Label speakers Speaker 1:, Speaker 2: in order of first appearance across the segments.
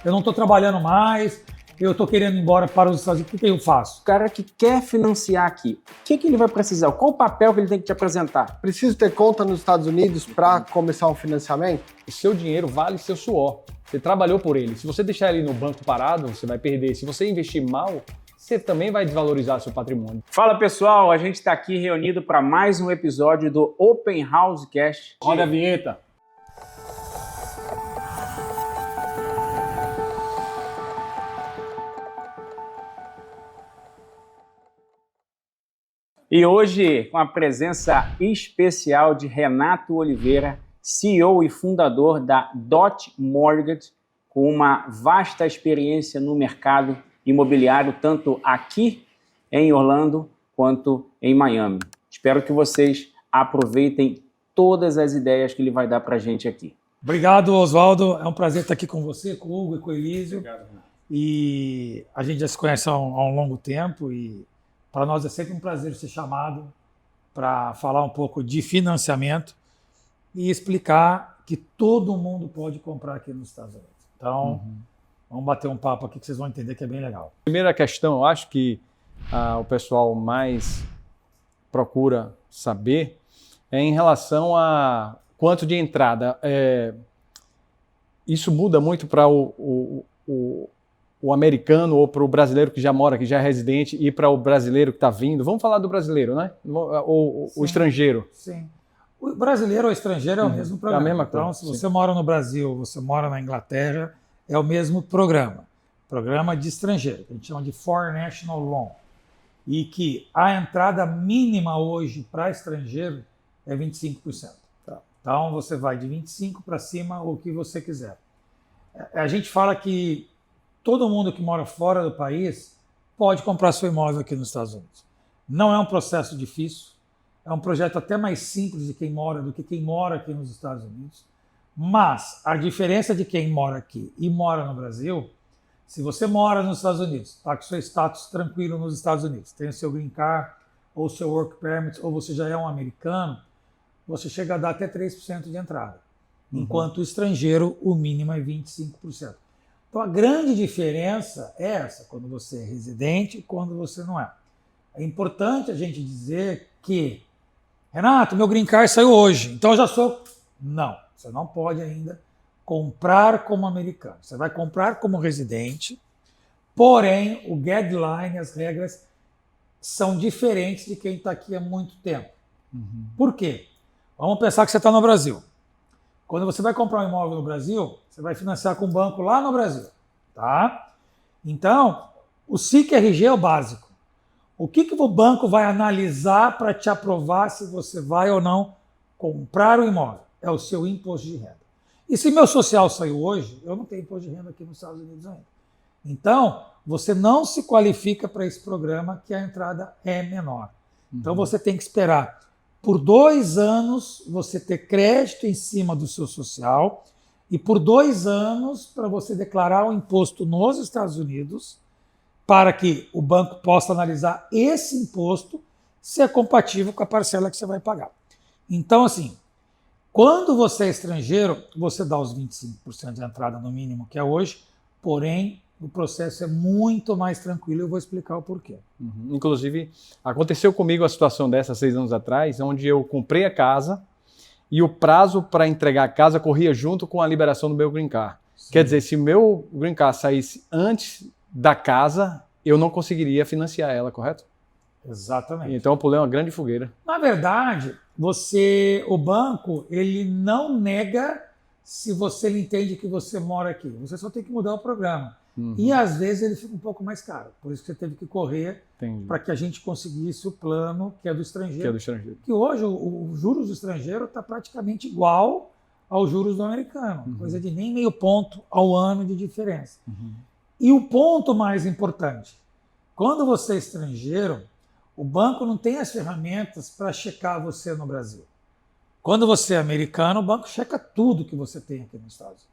Speaker 1: eu não estou trabalhando mais, eu estou querendo ir embora para os Estados Unidos, o que eu faço?
Speaker 2: O cara que quer financiar aqui, o que ele vai precisar? Qual o papel que ele tem que te apresentar?
Speaker 3: Preciso ter conta nos Estados Unidos para começar um financiamento?
Speaker 4: O seu dinheiro vale seu suor. Você trabalhou por ele. Se você deixar ele no banco parado, você vai perder. Se você investir mal, você também vai desvalorizar seu patrimônio.
Speaker 2: Fala pessoal, a gente está aqui reunido para mais um episódio do Open House Cast.
Speaker 4: Roda a vinheta.
Speaker 2: E hoje, com a presença especial de Renato Oliveira, CEO e fundador da Dot Mortgage, com uma vasta experiência no mercado imobiliário, tanto aqui em Orlando quanto em Miami. Espero que vocês aproveitem todas as ideias que ele vai dar para a gente aqui.
Speaker 1: Obrigado, Oswaldo. É um prazer estar aqui com você, com o Hugo e com o Elísio.
Speaker 4: Obrigado, Renato.
Speaker 1: E a gente já se conhece há um longo tempo e para nós é sempre um prazer ser chamado para falar um pouco de financiamento e explicar que todo mundo pode comprar aqui nos Estados Unidos. Então, vamos bater um papo aqui que vocês vão entender que é bem legal.
Speaker 4: Primeira questão, eu acho que o pessoal mais procura saber é em relação a quanto de entrada. Isso muda muito para o americano ou para o brasileiro que já mora aqui, já é residente, e para o brasileiro que está vindo. Vamos falar do brasileiro, né? Ou o estrangeiro.
Speaker 1: Sim. O brasileiro ou estrangeiro é o mesmo programa.
Speaker 4: É a mesma coisa.
Speaker 1: Então, se você mora no Brasil, você mora na Inglaterra, é o mesmo programa. Programa de estrangeiro, que a gente chama de Foreign National Loan. E que a entrada mínima hoje para estrangeiro é 25%. Tá. Então, você vai de 25% para cima, o que você quiser. A gente fala que todo mundo que mora fora do país pode comprar seu imóvel aqui nos Estados Unidos. Não é um processo difícil, é um projeto até mais simples de quem mora do que quem mora aqui nos Estados Unidos. Mas a diferença de quem mora aqui e mora no Brasil, se você mora nos Estados Unidos, está com seu status tranquilo nos Estados Unidos, tem o seu green card ou seu work permit, ou você já é um americano, você chega a dar até 3% de entrada. Enquanto o estrangeiro, o mínimo é 25%. Então a grande diferença é essa, quando você é residente e quando você não é. É importante a gente dizer que, Renato, meu green card saiu hoje, então eu já sou... Não, você não pode ainda comprar como americano. Você vai comprar como residente, porém o guideline, as regras são diferentes de quem está aqui há muito tempo. Por quê? Vamos pensar que você está no Brasil. Quando você vai comprar um imóvel no Brasil, você vai financiar com o banco lá no Brasil, tá? Então, o SIC-RG é o básico. O que o banco vai analisar para te aprovar se você vai ou não comprar o imóvel? É o seu imposto de renda. E se meu social saiu hoje, eu não tenho imposto de renda aqui nos Estados Unidos ainda. Então, você não se qualifica para esse programa que a entrada é menor. Então, você tem que esperar por 2 anos você ter crédito em cima do seu social e por 2 anos para você declarar o imposto nos Estados Unidos para que o banco possa analisar esse imposto se é compatível com a parcela que você vai pagar. Então, assim, quando você é estrangeiro, você dá os 25% de entrada no mínimo que é hoje, porém o processo é muito mais tranquilo e eu vou explicar o porquê.
Speaker 4: Inclusive, aconteceu comigo a situação dessa 6 anos atrás, onde eu comprei a casa e o prazo para entregar a casa corria junto com a liberação do meu green card. Sim. Quer dizer, se o meu green card saísse antes da casa, eu não conseguiria financiar ela, correto?
Speaker 1: Exatamente.
Speaker 4: Então eu pulei uma grande fogueira.
Speaker 1: Na verdade, o banco, ele não nega se você entende que você mora aqui. Você só tem que mudar o programa. E às vezes ele fica um pouco mais caro. Por isso que você teve que correr para que a gente conseguisse o plano que é do estrangeiro. Que hoje o juros do estrangeiro está praticamente igual aos juros do americano. Coisa de nem meio ponto ao ano de diferença. E o ponto mais importante, quando você é estrangeiro, o banco não tem as ferramentas para checar você no Brasil. Quando você é americano, o banco checa tudo que você tem aqui nos Estados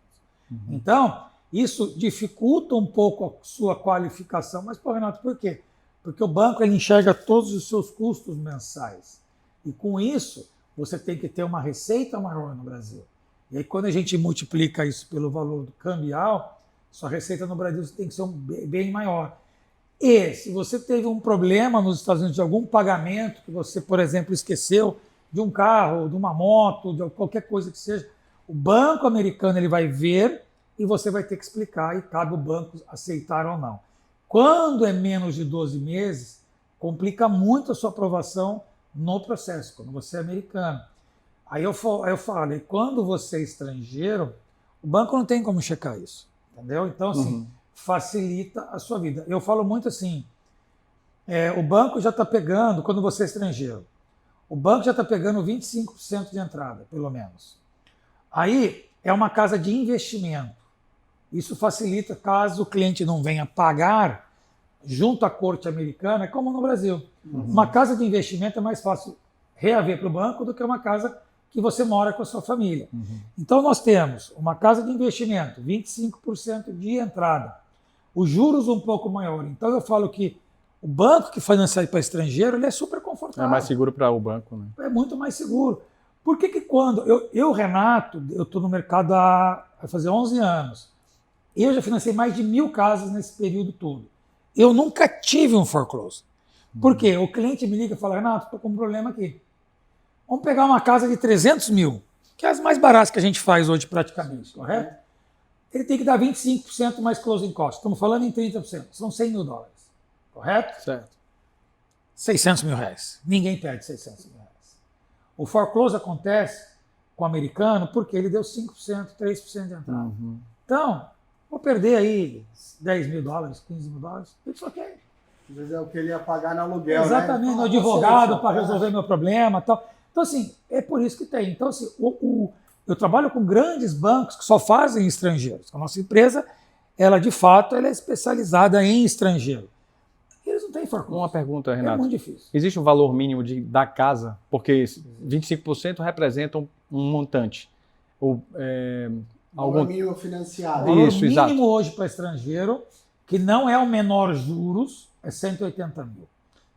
Speaker 1: Unidos. Então, isso dificulta um pouco a sua qualificação. Mas, Renato, por quê? Porque o banco ele enxerga todos os seus custos mensais. E com isso, você tem que ter uma receita maior no Brasil. E aí, quando a gente multiplica isso pelo valor do cambial, sua receita no Brasil tem que ser bem maior. E se você teve um problema nos Estados Unidos de algum pagamento que você, por exemplo, esqueceu de um carro, de uma moto, de qualquer coisa que seja, o banco americano ele vai ver e você vai ter que explicar e cabe o banco aceitar ou não. Quando é menos de 12 meses, complica muito a sua aprovação no processo, quando você é americano. Aí eu falo, e quando você é estrangeiro, o banco não tem como checar isso, entendeu? Então, assim, facilita a sua vida. Eu falo muito assim, o banco já está pegando, quando você é estrangeiro, o banco já está pegando 25% de entrada, pelo menos. Aí é uma casa de investimento. Isso facilita caso o cliente não venha pagar junto à corte americana, como no Brasil. Uma casa de investimento é mais fácil reaver para o banco do que uma casa que você mora com a sua família. Então nós temos uma casa de investimento, 25% de entrada, os juros um pouco maior. Então eu falo que o banco que financia para estrangeiro, ele é super confortável.
Speaker 4: É mais seguro para o banco, né?
Speaker 1: É muito mais seguro. Por que quando... Eu, Renato, eu estou no mercado há fazer 11 anos. Eu já financei mais de 1.000 casas nesse período todo. Eu nunca tive um foreclose. Por quê? O cliente me liga e fala, Renato, estou com um problema aqui. Vamos pegar uma casa de 300 mil, que é as mais baratas que a gente faz hoje praticamente, correto? Ele tem que dar 25% mais closing cost. Estamos falando em 30%. São 100 mil dólares. Correto?
Speaker 4: Certo.
Speaker 1: 600 mil reais. Ninguém perde 600 mil reais. O foreclose acontece com o americano porque ele deu 5%, 3% de entrada. Então, vou perder aí 10 mil dólares, 15 mil dólares. Isso ok.
Speaker 3: Às vezes é o que ele ia pagar no aluguel,
Speaker 1: exatamente,
Speaker 3: né?
Speaker 1: No advogado para resolver meu problema e tal. Então, assim, é por isso que tem. Então, assim, eu trabalho com grandes bancos que só fazem estrangeiros. A nossa empresa, ela de fato, ela é especializada em estrangeiro. Eles não têm foreclose.
Speaker 4: Uma pergunta, Renato.
Speaker 1: É muito difícil.
Speaker 4: Existe um valor mínimo da casa? Porque 25% representam um montante.
Speaker 3: Algum mínimo financiado.
Speaker 1: O valor
Speaker 4: Isso,
Speaker 1: mínimo
Speaker 4: exato.
Speaker 1: hoje para estrangeiro, que não é o menor juros, é 180 mil.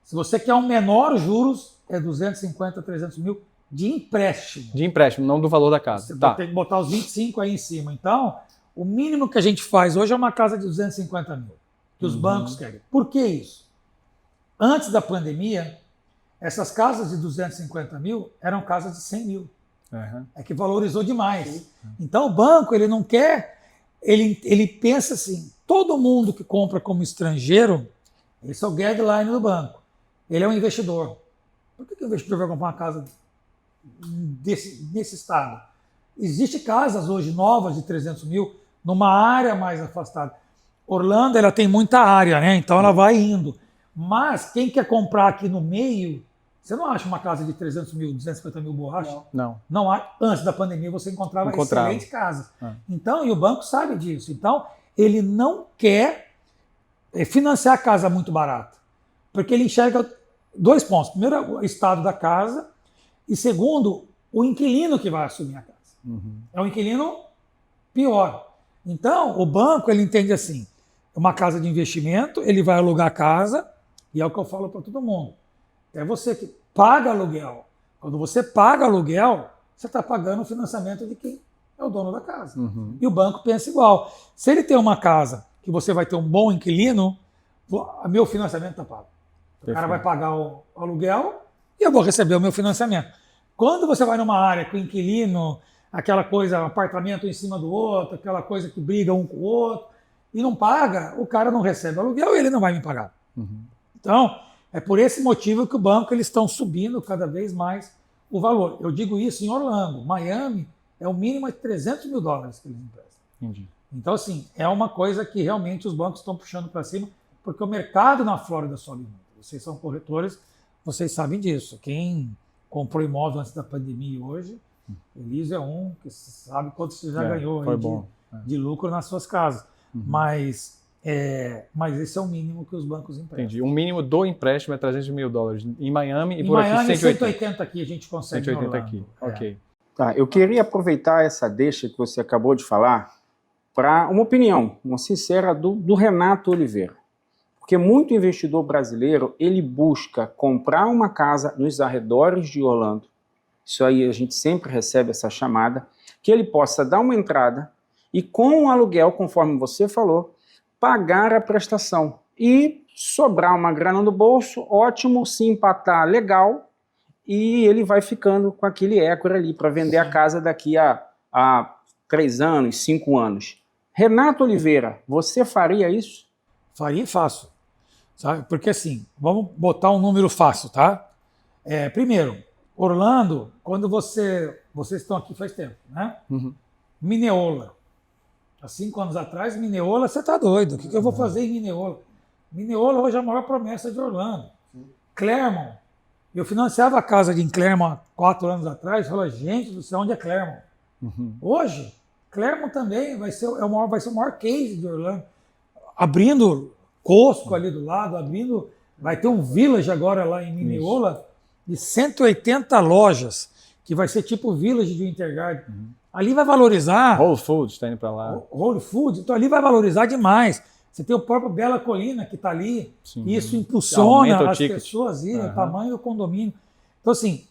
Speaker 1: Se você quer um menor juros, é 250, 300 mil de empréstimo.
Speaker 4: De empréstimo, não do valor da casa.
Speaker 1: Você
Speaker 4: Tá.
Speaker 1: tem que botar os 25 aí em cima. Então, o mínimo que a gente faz hoje é uma casa de 250 mil, que os bancos querem. Por que isso? Antes da pandemia, essas casas de 250 mil eram casas de 100 mil. É que valorizou demais. Então, o banco, ele não quer... Ele pensa assim, todo mundo que compra como estrangeiro, esse é o guideline do banco. Ele é um investidor. Por que o investidor vai comprar uma casa nesse estado? Existem casas hoje novas de 300 mil numa área mais afastada. Orlando, ela tem muita área, né? Então ela vai indo. Mas quem quer comprar aqui no meio, você não acha uma casa de 300 mil, 250 mil borracha? Não há. Antes da pandemia você encontrava excelentes casas. Então, e o banco sabe disso. Então, ele não quer financiar a casa muito barata. Porque ele enxerga 2 pontos. Primeiro, o estado da casa. E segundo, o inquilino que vai assumir a casa. É um inquilino pior. Então, o banco, ele entende assim, uma casa de investimento, ele vai alugar a casa, e é o que eu falo para todo mundo. É você que paga aluguel. Quando você paga aluguel, você está pagando o financiamento de quem é o dono da casa. E o banco pensa igual. Se ele tem uma casa que você vai ter um bom inquilino, meu financiamento está pago. O cara vai pagar o aluguel e eu vou receber o meu financiamento. Quando você vai numa área com inquilino, aquela coisa, um apartamento em cima do outro, aquela coisa que briga um com o outro, e não paga, o cara não recebe aluguel e ele não vai me pagar. Então, é por esse motivo que o banco eles estão subindo cada vez mais o valor. Eu digo isso em Orlando. Miami é o mínimo de 300 mil dólares que eles emprestam.
Speaker 4: Entendi.
Speaker 1: Então, assim, é uma coisa que realmente os bancos estão puxando para cima, porque o mercado na Flórida sobe muito. Vocês são corretores, vocês sabem disso. Quem comprou imóvel antes da pandemia e hoje, Elísio é um que sabe quanto você já ganhou aí de lucro nas suas casas. Mas esse é o mínimo que os bancos emprestam.
Speaker 4: Entendi. O mínimo do empréstimo é 300 mil dólares em Miami e por
Speaker 1: Miami,
Speaker 4: aqui 180.
Speaker 1: 180 aqui a gente consegue.
Speaker 4: 180 aqui, ok.
Speaker 2: Tá, eu queria aproveitar essa deixa que você acabou de falar para uma opinião, uma sincera do Renato Oliveira. Porque muito investidor brasileiro, ele busca comprar uma casa nos arredores de Orlando, isso aí a gente sempre recebe essa chamada, que ele possa dar uma entrada e com o aluguel, conforme você falou, pagar a prestação. E sobrar uma grana no bolso, ótimo, se empatar, legal, e ele vai ficando com aquele equity ali para vender a casa daqui a 3 anos, 5 anos. Renato Oliveira, você faria isso?
Speaker 1: Faria fácil, sabe? Porque assim, vamos botar um número fácil, tá? Primeiro, Orlando, quando vocês estão aqui faz tempo, né?
Speaker 4: Uhum.
Speaker 1: Mineola. Há 5 anos atrás, Mineola, você tá doido. O que eu vou fazer em Mineola? Mineola hoje é a maior promessa de Orlando. Claremont. Eu financiava a casa em Claremont há 4 anos atrás e falava, gente do céu, onde é Claremont?
Speaker 4: Uhum.
Speaker 1: Hoje, Claremont também vai ser o maior case de Orlando. Abrindo Costco ali do lado, vai ter um Village agora lá em Mineola de 180 lojas, que vai ser tipo o Village de Winter Garden. Ali vai valorizar.
Speaker 4: Whole Foods está indo para lá.
Speaker 1: Whole Foods, então ali vai valorizar demais. Você tem o próprio Bela Colina que está ali,
Speaker 4: Sim.
Speaker 1: e isso impulsiona
Speaker 4: Aumenta o
Speaker 1: as
Speaker 4: ticket.
Speaker 1: pessoas irem, o tamanho do condomínio. Então, assim,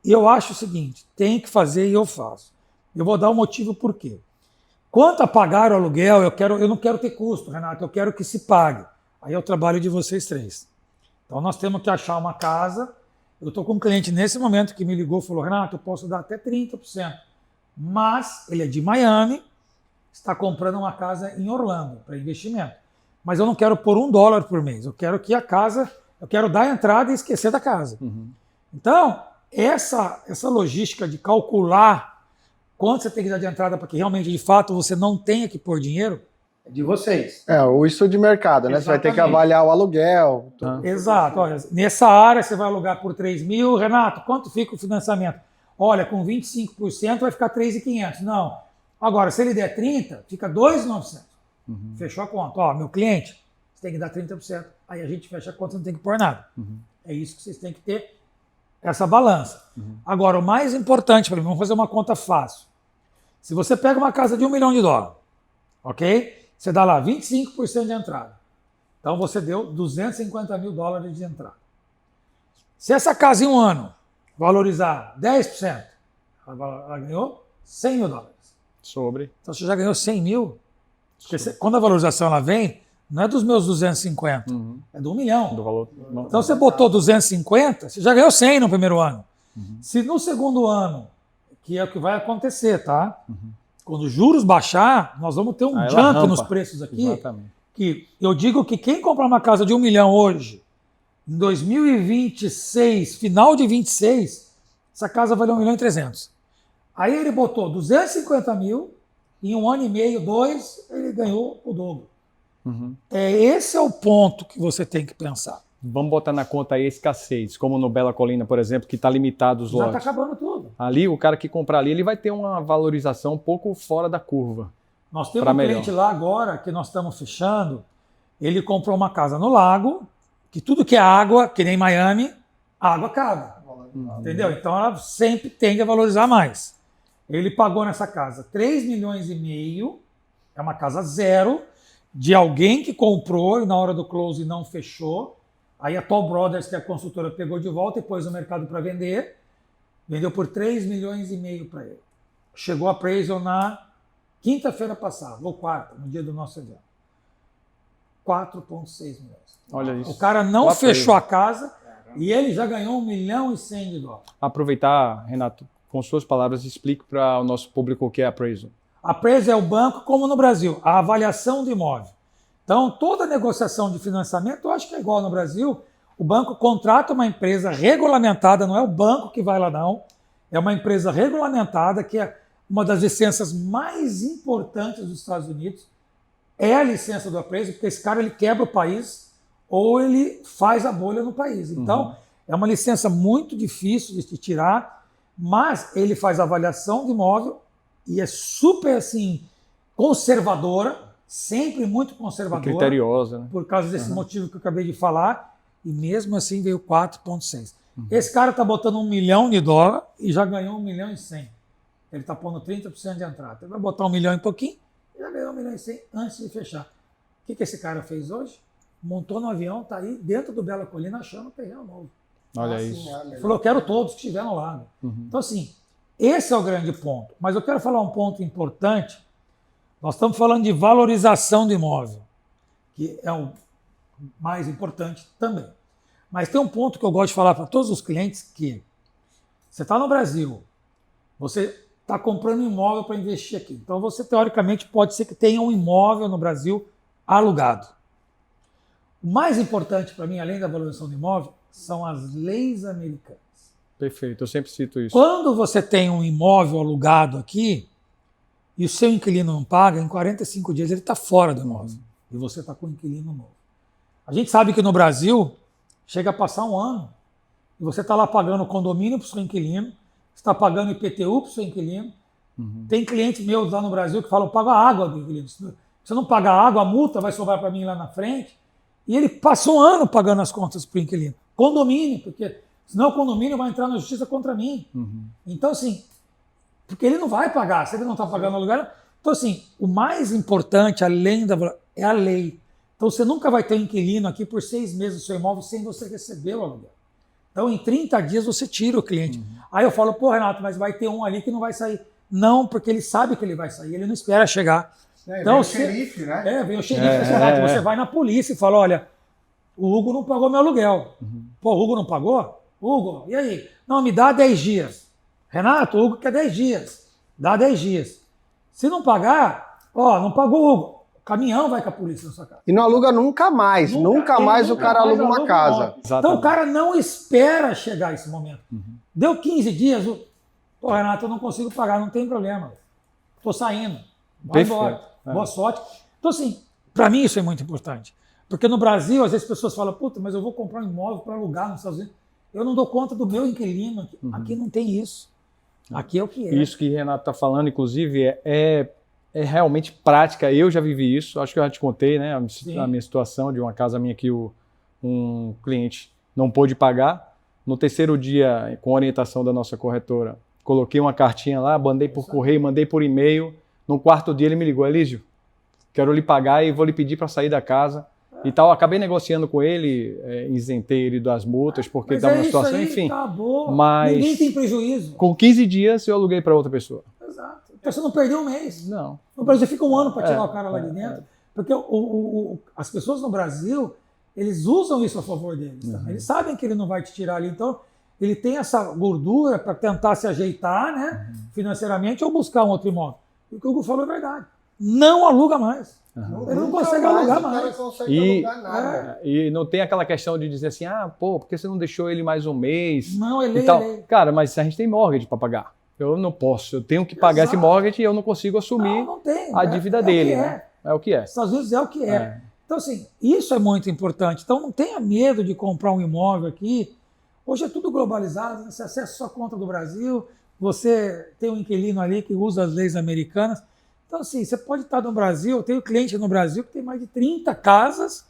Speaker 1: eu acho o seguinte: tem que fazer e eu faço. Eu vou dar um motivo por quê. Quanto a pagar o aluguel, eu não quero ter custo, Renato, eu quero que se pague. Aí é o trabalho de vocês 3. Então, nós temos que achar uma casa. Eu estou com um cliente nesse momento que me ligou e falou, Renato, eu posso dar até 30%. Mas ele é de Miami, está comprando uma casa em Orlando para investimento. Mas eu não quero pôr $1 por mês. Eu quero que eu quero dar a entrada e esquecer da casa. Então, essa logística de calcular quanto você tem que dar de entrada para que realmente, de fato, você não tenha que pôr dinheiro, é de vocês.
Speaker 3: O estudo de mercado, né? Você vai ter que avaliar o aluguel.
Speaker 1: Exato. Olha, nessa área você vai alugar por 3 mil. Renato, quanto fica o financiamento? Olha, com 25% vai ficar 3.500. Não. Agora, se ele der 30%, fica 2.900. Fechou a conta. Ó, meu cliente, você tem que dar 30%. Aí a gente fecha a conta, você não tem que pôr nada. É isso que vocês têm que ter, essa balança. Agora, o mais importante para mim, vamos fazer uma conta fácil. Se você pega uma casa de $1 milhão, ok? Você dá lá 25% de entrada. Então você deu $250 mil de entrada. Se essa casa em um ano valorizar 10%, ela ganhou $100 mil.
Speaker 4: Sobre.
Speaker 1: Então você já ganhou 100 mil. Porque quando a valorização ela vem, não é dos meus 250, é do $1 milhão.
Speaker 4: Do valor.
Speaker 1: Então você botou 250, você já ganhou 100 no primeiro ano. Se no segundo ano, que é o que vai acontecer, tá? Quando os juros baixar, nós vamos ter um jump
Speaker 4: rampa.
Speaker 1: nos preços aqui.
Speaker 4: Exatamente.
Speaker 1: Que eu digo que quem comprar uma casa de $1 milhão hoje, em 2026, final de 26, essa casa valeu 1.300.000. Aí ele botou 250 mil, em 1 ano e meio, 2, ele ganhou o dobro. Esse é o ponto que você tem que pensar.
Speaker 4: Vamos botar na conta aí a escassez, como no Bela Colina, por exemplo, que está limitado os
Speaker 1: Já
Speaker 4: lotes.
Speaker 1: está acabando tudo.
Speaker 4: Ali, o cara que comprar ali, ele vai ter uma valorização um pouco fora da curva.
Speaker 1: Nós temos um cliente lá agora, que nós estamos fechando, ele comprou uma casa no lago, que tudo que é água, que nem Miami, a água acaba. Entendeu? Então ela sempre tende a valorizar mais. Ele pagou nessa casa 3,5 milhões, é uma casa zero, de alguém que comprou e na hora do close não fechou. Aí a Toll Brothers, que é a consultora, pegou de volta e pôs no mercado para vender. Vendeu por 3,5 milhões para ele. Chegou a appraisal na quinta-feira passada, ou quarta, no dia do nosso evento. 4,6 milhões.
Speaker 4: Olha isso.
Speaker 1: O cara não fechou a casa e ele já ganhou $1,100 mil.
Speaker 4: Aproveitar, Renato, com suas palavras, explique para o nosso público o que é appraisal.
Speaker 1: Appraisal é o banco, como no Brasil, a avaliação do imóvel. Então, toda negociação de financiamento, eu acho que é igual no Brasil. O banco contrata uma empresa regulamentada, não é o banco que vai lá não, é uma empresa regulamentada, que é uma das licenças mais importantes dos Estados Unidos, é a licença do appraisal, porque esse cara ele quebra o país ou ele faz a bolha no país. Então, é uma licença muito difícil de tirar, mas ele faz a avaliação do imóvel e é super assim conservadora, sempre muito conservadora.
Speaker 4: Criteriosa, né?
Speaker 1: Por causa desse motivo que eu acabei de falar, e mesmo assim veio 4,6. Esse cara está botando $1 milhão e já ganhou $1,1 milhão. Ele está pondo 30% de entrada. Ele vai botar 1 milhão e pouquinho e já ganhou 1,1 milhão antes de fechar. O que esse cara fez hoje? Montou no avião, está aí dentro do Bela Colina achando o terreno novo.
Speaker 4: Olha isso.
Speaker 1: Ele falou, eu quero todos que estiver no lago. Então, assim, esse é o grande ponto. Mas eu quero falar um ponto importante. Nós estamos falando de valorização do imóvel, que é o mais importante também. Mas tem um ponto que eu gosto de falar para todos os clientes, que você está no Brasil, você está comprando um imóvel para investir aqui. Então você, teoricamente, pode ser que tenha um imóvel no Brasil alugado. O mais importante para mim, além da valorização do imóvel, são as leis americanas.
Speaker 4: Perfeito, eu sempre cito isso.
Speaker 1: Quando você tem um imóvel alugado aqui e o seu inquilino não paga, em 45 dias ele está fora do imóvel e você está com um inquilino novo. A gente sabe que no Brasil chega a passar um ano e você está lá pagando condomínio para o seu inquilino, está pagando IPTU para o seu inquilino. Tem clientes meus lá no Brasil que falam, paga a água do inquilino. Se você não pagar a água, a multa vai sobrar para mim lá na frente. E ele passou um ano pagando as contas para o inquilino. Condomínio, porque senão o condomínio vai entrar na justiça contra mim. Então, assim, porque ele não vai pagar, se ele não está pagando o aluguel. Então, assim, o mais importante, além da é a lei. Então, você nunca vai ter um inquilino aqui por 6 meses do seu imóvel sem você receber o aluguel. Então, em 30 dias, você tira o cliente. Aí eu falo, pô, Renato, mas vai ter um ali que não vai sair. Não, porque ele sabe que ele vai sair, ele não espera chegar.
Speaker 3: Então, vem o xerife, né?
Speaker 1: Vem o xerife. Você vai na polícia e fala, olha, o Hugo não pagou meu aluguel. Pô, o Hugo não pagou? Hugo, e aí? Não, me dá 10 dias. Renato, o Hugo quer 10 dias. Dá 10 dias. Se não pagar, não pagou o Hugo. O caminhão vai com a polícia na sua casa.
Speaker 3: E não aluga nunca mais. Nunca mais o cara aluga uma casa.
Speaker 1: Então o cara não espera chegar esse momento. Deu 15 dias, pô, Renato, eu não consigo pagar, não tem problema. Estou saindo. Vai embora. Boa sorte. Então, assim, para mim isso é muito importante. Porque no Brasil, às vezes as pessoas falam, puta, mas eu vou comprar um imóvel para alugar nos Estados Unidos. Eu não dou conta do meu inquilino aqui. Aqui não tem isso. Aqui é o que é.
Speaker 4: Isso que o Renato está falando, inclusive, é realmente prática. Eu já vivi isso. Acho que eu já te contei, né? A minha situação de uma casa minha que um cliente não pôde pagar. No terceiro dia, com orientação da nossa corretora, coloquei uma cartinha lá, mandei por correio, mandei por e-mail. No quarto dia ele me ligou, Elísio, quero lhe pagar e vou lhe pedir para sair da casa. E tal, acabei negociando com ele, isentei ele das multas, porque estava numa situação,
Speaker 1: aí,
Speaker 4: enfim.
Speaker 1: Acabou.
Speaker 4: Mas
Speaker 1: ninguém tem prejuízo.
Speaker 4: Com 15 dias eu aluguei para outra pessoa.
Speaker 1: Exato. Então você não perdeu um mês.
Speaker 4: Não.
Speaker 1: No Brasil fica um ano para tirar o cara lá de dentro. Porque as pessoas no Brasil, eles usam isso a favor deles. Eles sabem que ele não vai te tirar ali. Então, ele tem essa gordura para tentar se ajeitar, né, financeiramente ou buscar um outro imóvel. E o que o Hugo falou é verdade. Não aluga mais. Ele não consegue alugar mais.
Speaker 3: Não consegue alugar nada.
Speaker 4: E não tem aquela questão de dizer assim, por que você não deixou ele mais um mês?
Speaker 1: Não, ele
Speaker 4: é. Cara, mas a gente tem mortgage para pagar. Eu não posso, eu tenho que pagar esse mortgage e eu não consigo assumir a dívida dele. Né? É o que é.
Speaker 1: Estados Unidos é o que é. Então, assim, isso é muito importante. Então, não tenha medo de comprar um imóvel aqui. Hoje é tudo globalizado, você acessa sua conta do Brasil, você tem um inquilino ali que usa as leis americanas. Então, assim, você pode estar no Brasil, eu tenho cliente no Brasil que tem mais de 30 casas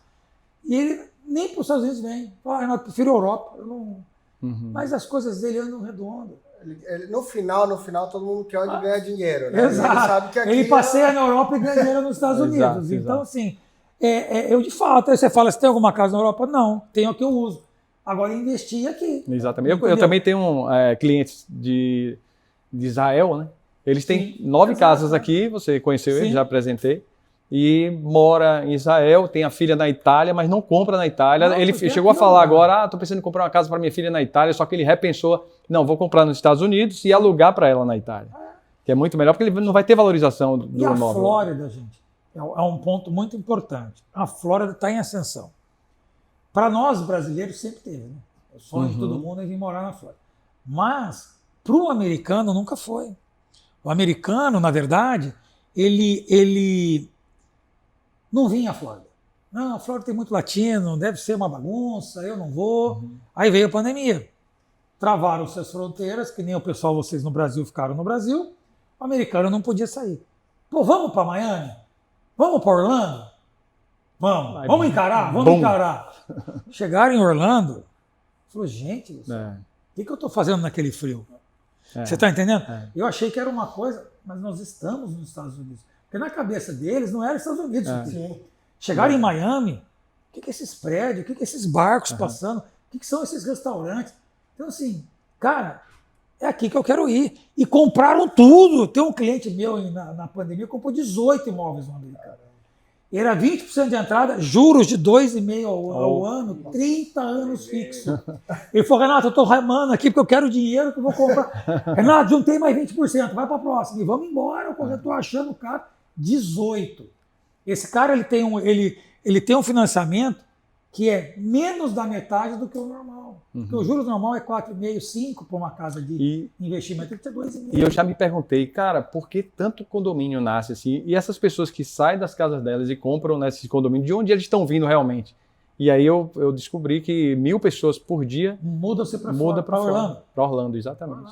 Speaker 1: e ele nem para os Estados Unidos vem. Fala, Renato, prefiro a Europa. Eu não... Mas as coisas dele andam redondo.
Speaker 3: No final, todo mundo quer onde ganhar dinheiro. Né?
Speaker 1: Exato.
Speaker 3: Ele sabe que aqui
Speaker 1: ele passeia na Europa e ganha dinheiro nos Estados Unidos. Então, assim, eu de fato, aí você fala, você tem alguma casa na Europa? Não, tenho a que eu uso. Agora, investir aqui.
Speaker 4: Exatamente. Eu também tenho clientes de Israel, né? Eles têm 9 casas aqui, você conheceu ele, já apresentei. E mora em Israel, tem a filha na Itália, mas não compra na Itália.
Speaker 1: Não,
Speaker 4: ele chegou a falar agora, estou pensando em comprar uma casa para minha filha na Itália, só que ele repensou, não, vou comprar nos Estados Unidos e alugar para ela na Itália. Que é muito melhor, porque ele não vai ter valorização do imóvel.
Speaker 1: E a Flórida, gente, é um ponto muito importante. A Flórida está em ascensão. Para nós, brasileiros, sempre teve, né? O sonho de todo mundo é vir morar na Flórida. Mas, para o americano, nunca foi. O americano, na verdade, ele não vinha à Flórida. Não, a Flórida tem muito latino, deve ser uma bagunça, eu não vou. Aí veio a pandemia. Travaram-se as fronteiras, que nem o pessoal, vocês no Brasil ficaram no Brasil. O americano não podia sair. Pô, vamos para Miami? Vamos para Orlando? Vamos encarar? Vamos encarar. Chegaram em Orlando, falou, gente, o que eu estou fazendo naquele frio? Você está entendendo? Eu achei que era uma coisa, mas nós estamos nos Estados Unidos. Porque na cabeça deles não era Estados Unidos. Chegaram em Miami, o que é esses prédios, o que é esses barcos passando, o que são esses restaurantes? Então, assim, cara, é aqui que eu quero ir. E compraram tudo. Tem um cliente meu na pandemia que comprou 18 imóveis no americano. Era 20% de entrada, juros de 2,5% ao ano, 30 anos fixo. Ele falou, Renato, eu estou ramando aqui porque eu quero dinheiro que eu vou comprar. Renato, juntei mais 20%, vai para a próxima. E vamos embora, eu estou achando o cara 18%. Esse cara ele tem um financiamento que é menos da metade do que o normal. Porque o juros normal é 4,5%, 5% para uma casa de investimento, tem que ter 2,5%.
Speaker 4: E eu já me perguntei, cara, por que tanto condomínio nasce assim? E essas pessoas que saem das casas delas e compram nesses condomínios, de onde eles estão vindo realmente? E aí eu descobri que 1.000 pessoas por dia
Speaker 1: Muda-se para Orlando.
Speaker 4: Para Orlando, exatamente.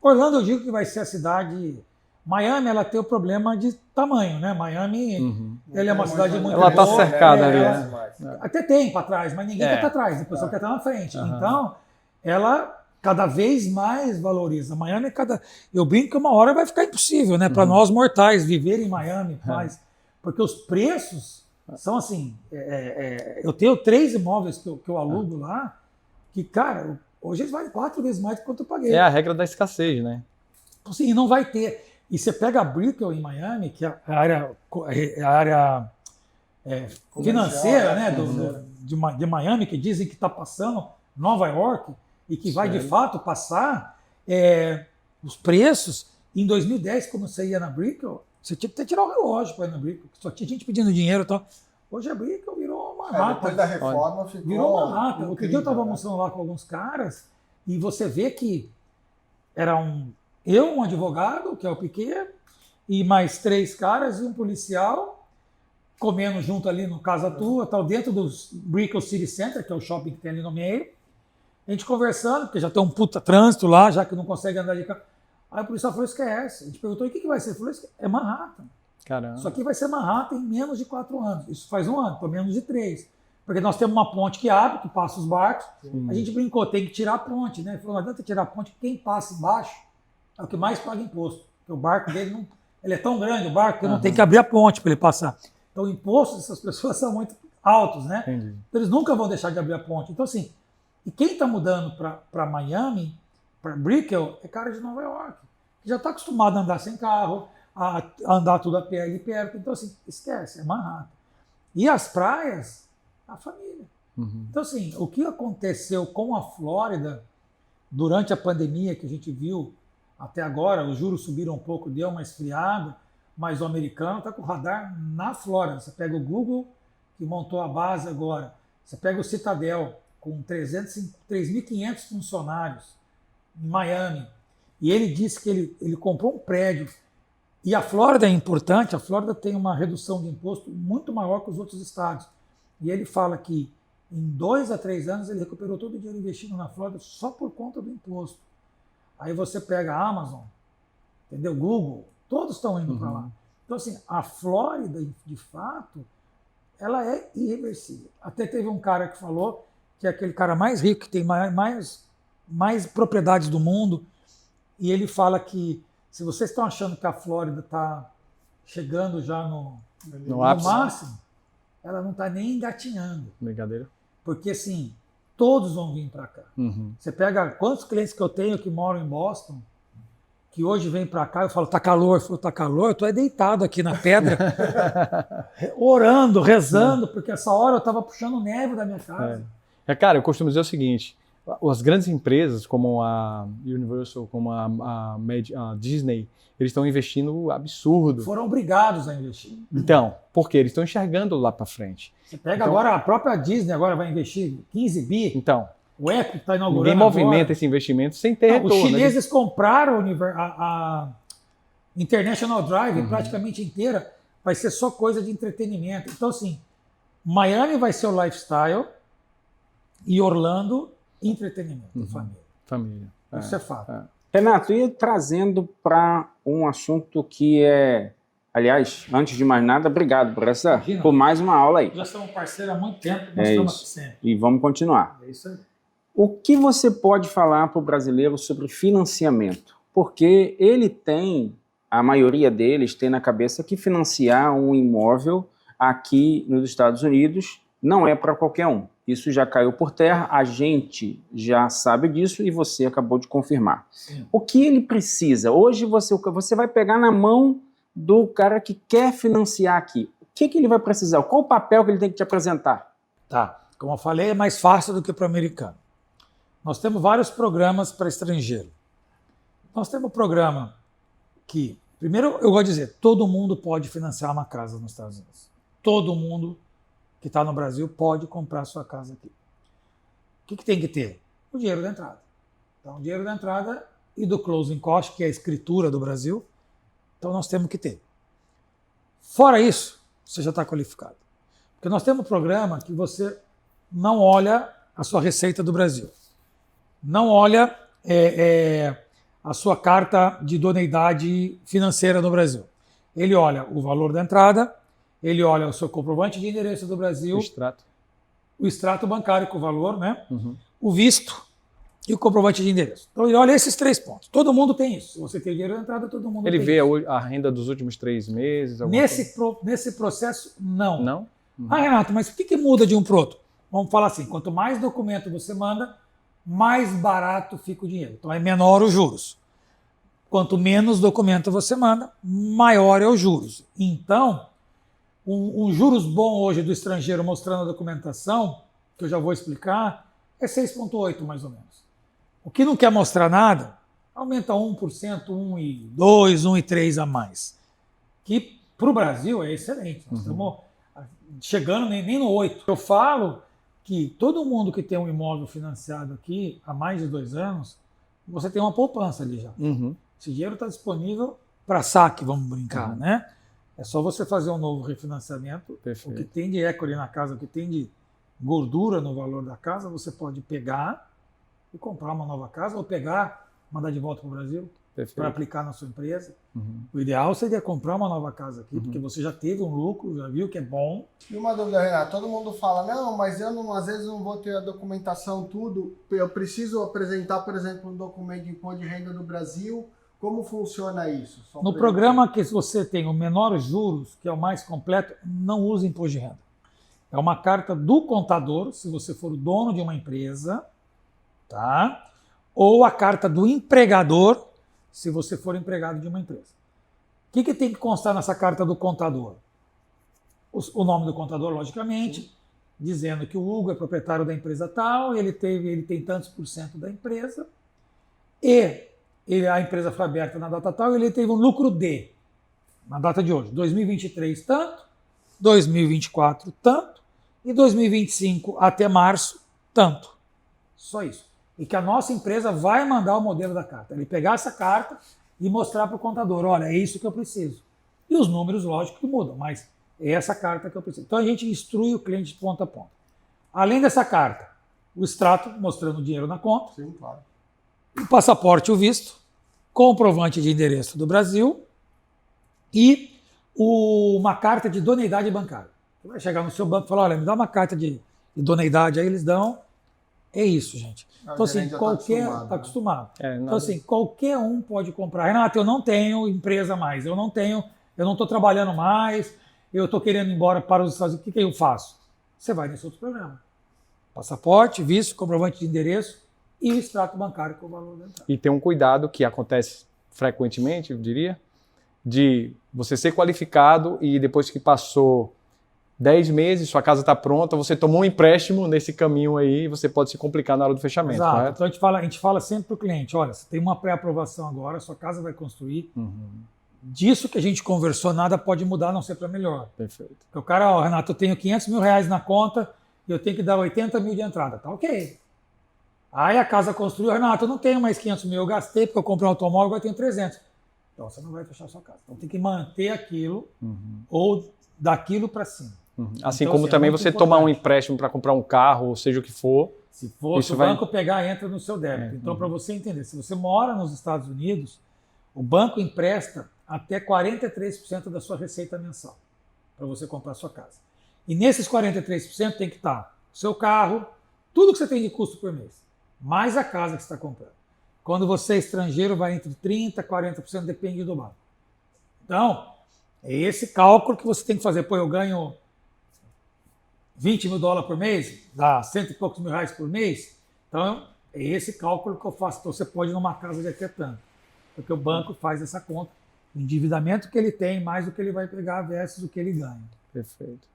Speaker 1: Orlando, eu digo que vai ser a cidade... Miami, ela tem o problema de tamanho, né? Miami, ela é uma cidade muito
Speaker 4: Ela está
Speaker 1: boa,
Speaker 4: cercada ali, né?
Speaker 1: Até tem para trás, mas ninguém quer estar atrás, o pessoal quer estar na frente. Então, ela cada vez mais valoriza. Miami, eu brinco que uma hora vai ficar impossível, né? Para nós mortais viver em Miami, porque os preços são assim. Eu tenho 3 imóveis que eu alugo lá, que, cara, hoje eles valem 4 vezes mais do que quanto eu paguei.
Speaker 4: É a regra da escassez, né?
Speaker 1: Assim, e não vai ter. E você pega a Brickell em Miami, que é a área financeira, né, de Miami, que dizem que está passando Nova York e que vai de fato passar, os preços. Em 2010, quando você ia na Brickell, você tinha que tirar o relógio para ir na Brickell, só tinha gente pedindo dinheiro e tal. Hoje a Brickell virou uma rata.
Speaker 3: Depois da reforma ficou...
Speaker 1: Virou uma rata. Outro dia eu estava almoçando lá com alguns caras e você vê que era um advogado, que é o Piquet, e mais 3 caras e um policial comendo junto ali no Casa Tua, tal, dentro do Brickell City Center, que é o shopping que tem ali no meio. A gente conversando, porque já tem um puta trânsito lá, já que não consegue andar de carro. Aí o policial falou, esquece. A gente perguntou, e o que vai ser? Ele falou, é Manhattan.
Speaker 4: Caramba.
Speaker 1: Isso aqui vai ser Manhattan em menos de 4 anos. Isso faz 1 ano, por menos de 3. Porque nós temos uma ponte que abre, que passa os barcos. A gente brincou, tem que tirar a ponte, né? Ele falou, não adianta tirar a ponte, quem passa embaixo é o que mais paga imposto. Porque o barco dele ele é tão grande, o barco, que não tem que abrir a ponte para ele passar. Então, o imposto dessas pessoas são muito altos, né?
Speaker 4: Entendi.
Speaker 1: Então, eles nunca vão deixar de abrir a ponte. Então, assim, e quem está mudando para Miami, para Brickell, é cara de Nova York. Que já está acostumado a andar sem carro, a andar tudo a pé ali perto. Então, assim, esquece, é Manhattan. E as praias, a família. Então, assim, o que aconteceu com a Flórida durante a pandemia que a gente viu até agora, os juros subiram um pouco, deu uma esfriada, mas o americano está com o radar na Flórida. Você pega o Google, que montou a base agora. Você pega o Citadel, com 3.500 funcionários em Miami. E ele disse que ele comprou um prédio. E a Flórida é importante, a Flórida tem uma redução de imposto muito maior que os outros estados. E ele fala que em 2 a 3 anos ele recuperou todo o dinheiro investido na Flórida só por conta do imposto. Aí você pega a Amazon, entendeu? Google, todos estão indo para lá. Então, assim, a Flórida, de fato, ela é irreversível. Até teve um cara que falou que é aquele cara mais rico, que tem mais propriedades do mundo, e ele fala que se vocês estão achando que a Flórida está chegando já no máximo, ela não está nem engatinhando.
Speaker 4: Brincadeira.
Speaker 1: Porque, assim, todos vão vir para cá. Você pega quantos clientes que eu tenho que moram em Boston, que hoje vêm para cá, eu falo, tá calor. Eu falo, tá calor? Eu tô deitado aqui na pedra, orando, rezando, porque essa hora eu estava puxando neve da minha casa.
Speaker 4: Cara, eu costumo dizer o seguinte, as grandes empresas como a Universal, como a Disney, eles estão investindo absurdo.
Speaker 1: Foram obrigados a investir.
Speaker 4: Então, por quê? Eles estão enxergando lá para frente.
Speaker 1: Você pega agora, a própria Disney agora vai investir 15 bi.
Speaker 4: Então,
Speaker 1: o Epic está inaugurando
Speaker 4: ninguém movimenta esse investimento sem ter retorno.
Speaker 1: Os chineses compraram a International Drive praticamente inteira. Vai ser só coisa de entretenimento. Então, assim, Miami vai ser o lifestyle e Orlando, entretenimento,
Speaker 4: família.
Speaker 1: Isso é fato.
Speaker 2: Renato, e trazendo para um assunto que aliás, antes de mais nada, obrigado por mais uma aula aí.
Speaker 1: Já somos parceiros há muito tempo, nós estamos aqui sempre.
Speaker 2: E vamos continuar.
Speaker 1: É isso aí.
Speaker 2: O que você pode falar para o brasileiro sobre financiamento? Porque a maioria deles tem na cabeça que financiar um imóvel aqui nos Estados Unidos não é para qualquer um. Isso já caiu por terra, a gente já sabe disso e você acabou de confirmar.
Speaker 1: Sim.
Speaker 2: O que ele precisa? Hoje você vai pegar na mão do cara que quer financiar aqui. O que ele vai precisar? Qual o papel que ele tem que te apresentar?
Speaker 1: Tá. Como eu falei, é mais fácil do que para o americano. Nós temos vários programas para estrangeiro. Nós temos um programa que, primeiro, eu gosto de dizer, todo mundo pode financiar uma casa nos Estados Unidos. Todo mundo que está no Brasil pode comprar sua casa aqui. O que tem que ter? O dinheiro da entrada. Então, o dinheiro da entrada e do closing cost, que é a escritura do Brasil, então nós temos que ter. Fora isso, você já está qualificado. Porque nós temos um programa que você não olha a sua receita do Brasil. Não olha a sua carta de idoneidade financeira no Brasil. Ele olha o valor da entrada, ele olha o seu comprovante de endereço do Brasil, o extrato bancário com o valor, né? O visto e o comprovante de endereço. Então ele olha esses 3 pontos. Todo mundo tem isso. Se você tem dinheiro de entrada, todo mundo
Speaker 4: Ele
Speaker 1: tem
Speaker 4: vê
Speaker 1: isso.
Speaker 4: a renda dos últimos 3 meses?
Speaker 1: Nesse processo, não.
Speaker 4: Não?
Speaker 1: Ah, Renato, mas o que muda de um para o outro? Vamos falar assim, quanto mais documento você manda, mais barato fica o dinheiro. Então é menor os juros. Quanto menos documento você manda, maior é os juros. Então, um juros bom hoje do estrangeiro mostrando a documentação, que eu já vou explicar, é 6,8 mais ou menos. O que não quer mostrar nada, aumenta 1%, 1,2%, 1,3% a mais. Que para o Brasil é excelente. Nós estamos chegando nem no 8%. Eu falo que todo mundo que tem um imóvel financiado aqui há mais de 2 anos, você tem uma poupança ali já. Esse dinheiro está disponível para saque, vamos brincar, né? É só você fazer um novo refinanciamento.
Speaker 4: Perfeito.
Speaker 1: O que tem de equity na casa, o que tem de gordura no valor da casa, você pode pegar e comprar uma nova casa, ou pegar, mandar de volta para o Brasil, para aplicar na sua empresa. O ideal seria comprar uma nova casa aqui, porque você já teve um lucro, já viu que é bom.
Speaker 3: E uma dúvida, Renato, todo mundo fala, não, mas eu não, às vezes não vou ter a documentação, tudo. Eu preciso apresentar, por exemplo, um documento de imposto de renda do Brasil. Como funciona isso?
Speaker 1: No programa que você tem o menor juros, que é o mais completo, não usa imposto de renda. É uma carta do contador, se você for o dono de uma empresa, tá? Ou a carta do empregador, se você for empregado de uma empresa. O que tem que constar nessa carta do contador? O nome do contador, logicamente, dizendo que o Hugo é proprietário da empresa tal, ele tem tantos % da empresa, a empresa foi aberta na data tal e ele teve um lucro de, na data de hoje, 2023 tanto, 2024 tanto e 2025 até março tanto. Só isso. E que a nossa empresa vai mandar o modelo da carta. Ele pegar essa carta e mostrar para o contador, olha, é isso que eu preciso. E os números, lógico, que mudam, mas é essa carta que eu preciso. Então a gente instrui o cliente de ponta a ponta. Além dessa carta, o extrato mostrando o dinheiro na conta.
Speaker 3: Sim, claro.
Speaker 1: O passaporte, o visto, comprovante de endereço do Brasil e uma carta de idoneidade bancária. Você vai chegar no seu banco e falar, olha, me dá uma carta de idoneidade, aí eles dão. É isso, gente. Então, assim, está acostumado. Então, assim, qualquer um pode comprar. Renato, eu não tenho empresa mais, eu não estou trabalhando mais, eu estou querendo ir embora para os Estados Unidos, o que eu faço? Você vai nesse outro programa. Passaporte, visto, comprovante de endereço, e o extrato bancário com o valor da entrada.
Speaker 4: E tem um cuidado que acontece frequentemente, eu diria, de você ser qualificado e depois que passou 10 meses, sua casa está pronta, você tomou um empréstimo nesse caminho aí, você pode se complicar na hora do fechamento.
Speaker 1: Exato.
Speaker 4: Correto?
Speaker 1: Então a gente fala sempre para o cliente, olha, você tem uma pré-aprovação agora, sua casa vai construir. Disso que a gente conversou, nada pode mudar, a não ser para melhor.
Speaker 4: Perfeito.
Speaker 1: Porque o cara, Renato, eu tenho 500 mil reais na conta e eu tenho que dar 80 mil de entrada. Tá ok. Aí a casa construiu, Renato, eu não tenho mais 500 mil, eu gastei porque eu comprei um automóvel, agora eu tenho 300. Então você não vai fechar a sua casa. Então tem que manter aquilo ou daquilo para cima.
Speaker 4: Assim
Speaker 1: então,
Speaker 4: como também você
Speaker 1: importante.
Speaker 4: tomar um empréstimo para comprar um carro, ou seja o que for.
Speaker 1: Se o banco pegar, entra no seu débito. Então, para você entender, se você mora nos Estados Unidos, o banco empresta até 43% da sua receita mensal para você comprar a sua casa. E nesses 43% tem que estar o seu carro, tudo que você tem de custo por mês, mais a casa que você está comprando. Quando você é estrangeiro, vai entre 30% e 40%, depende do banco. Então, é esse cálculo que você tem que fazer. Pô, eu ganho 20 mil dólares por mês, dá 100 e poucos mil reais por mês. Então, é esse cálculo que eu faço. Então, você pode ir numa casa de até tanto. Porque o banco faz essa conta. O endividamento que ele tem, mais do que ele vai pegar versus o que ele ganha.
Speaker 4: Perfeito.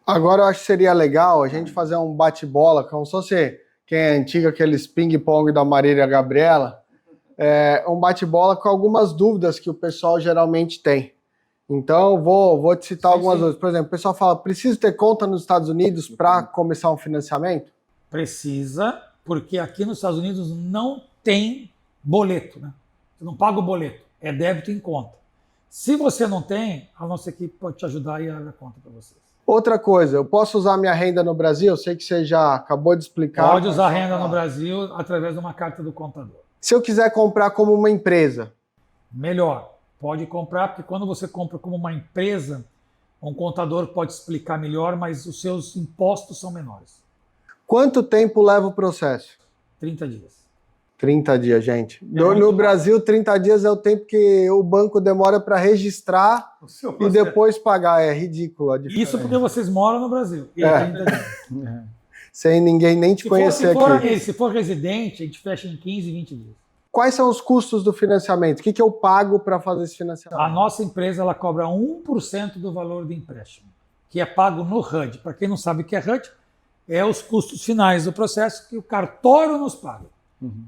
Speaker 3: Agora eu acho que seria legal a gente fazer um bate-bola, como se fosse quem é antigo, aqueles ping-pong da Marília Gabriela, um bate-bola com algumas dúvidas que o pessoal geralmente tem. Então, vou te citar algumas dúvidas. Por exemplo, o pessoal fala, preciso ter conta nos Estados Unidos para começar um financiamento?
Speaker 1: Precisa, porque aqui nos Estados Unidos não tem boleto, né? Você não paga o boleto, é débito em conta. Se você não tem, a nossa equipe pode te ajudar e abre a conta para vocês.
Speaker 3: Outra coisa, eu posso usar minha renda no Brasil? Eu sei que você já acabou de explicar.
Speaker 1: Pode usar renda no Brasil através de uma carta do contador.
Speaker 3: Se eu quiser comprar como uma empresa?
Speaker 1: Melhor, pode comprar, porque quando você compra como uma empresa, um contador pode explicar melhor, mas os seus impostos são menores.
Speaker 3: Quanto tempo leva o processo?
Speaker 1: 30 dias.
Speaker 3: 30 dias, gente. No Brasil, 30 dias é o tempo que o banco demora para registrar e depois pagar. É ridículo a diferença.
Speaker 1: Isso porque vocês moram no Brasil. E 30 dias.
Speaker 3: Sem ninguém nem te conhecer aqui.
Speaker 1: Se for residente, a gente fecha em 15, 20 dias.
Speaker 3: Quais são os custos do financiamento? O que eu pago para fazer esse financiamento?
Speaker 1: A nossa empresa ela cobra 1% do valor do empréstimo, que é pago no HUD. Para quem não sabe o que é HUD, é os custos finais do processo que o cartório nos paga.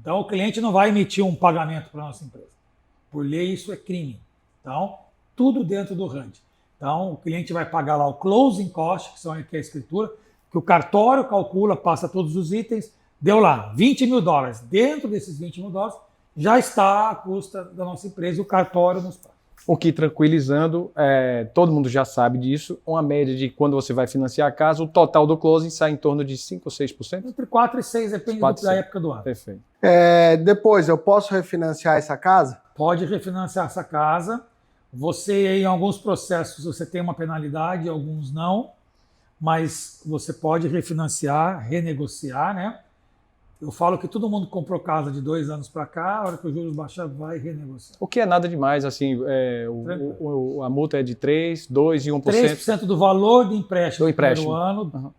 Speaker 1: Então, o cliente não vai emitir um pagamento para a nossa empresa. Por lei, isso é crime. Então, tudo dentro do HUD. Então, o cliente vai pagar lá o closing cost, que é a escritura, que o cartório calcula, passa todos os itens, deu lá 20 mil dólares. Dentro desses 20 mil dólares, já está a custa da nossa empresa, o cartório nos paga.
Speaker 4: O que, tranquilizando, todo mundo já sabe disso, uma média de quando você vai financiar a casa, o total do closing sai em torno de 5 ou 6%?
Speaker 1: Entre 4 e 6, depende da época do ano.
Speaker 4: Perfeito.
Speaker 3: Depois, eu posso refinanciar essa casa?
Speaker 1: Pode refinanciar essa casa. Você, em alguns processos, você tem uma penalidade, alguns não, mas você pode refinanciar, renegociar, né? Eu falo que todo mundo comprou casa de 2 anos para cá, a hora que os juros baixar, vai renegociar.
Speaker 4: O que é nada demais, assim, a multa é de 3, 2 e 1%.
Speaker 1: 3% do valor do empréstimo no primeiro ano,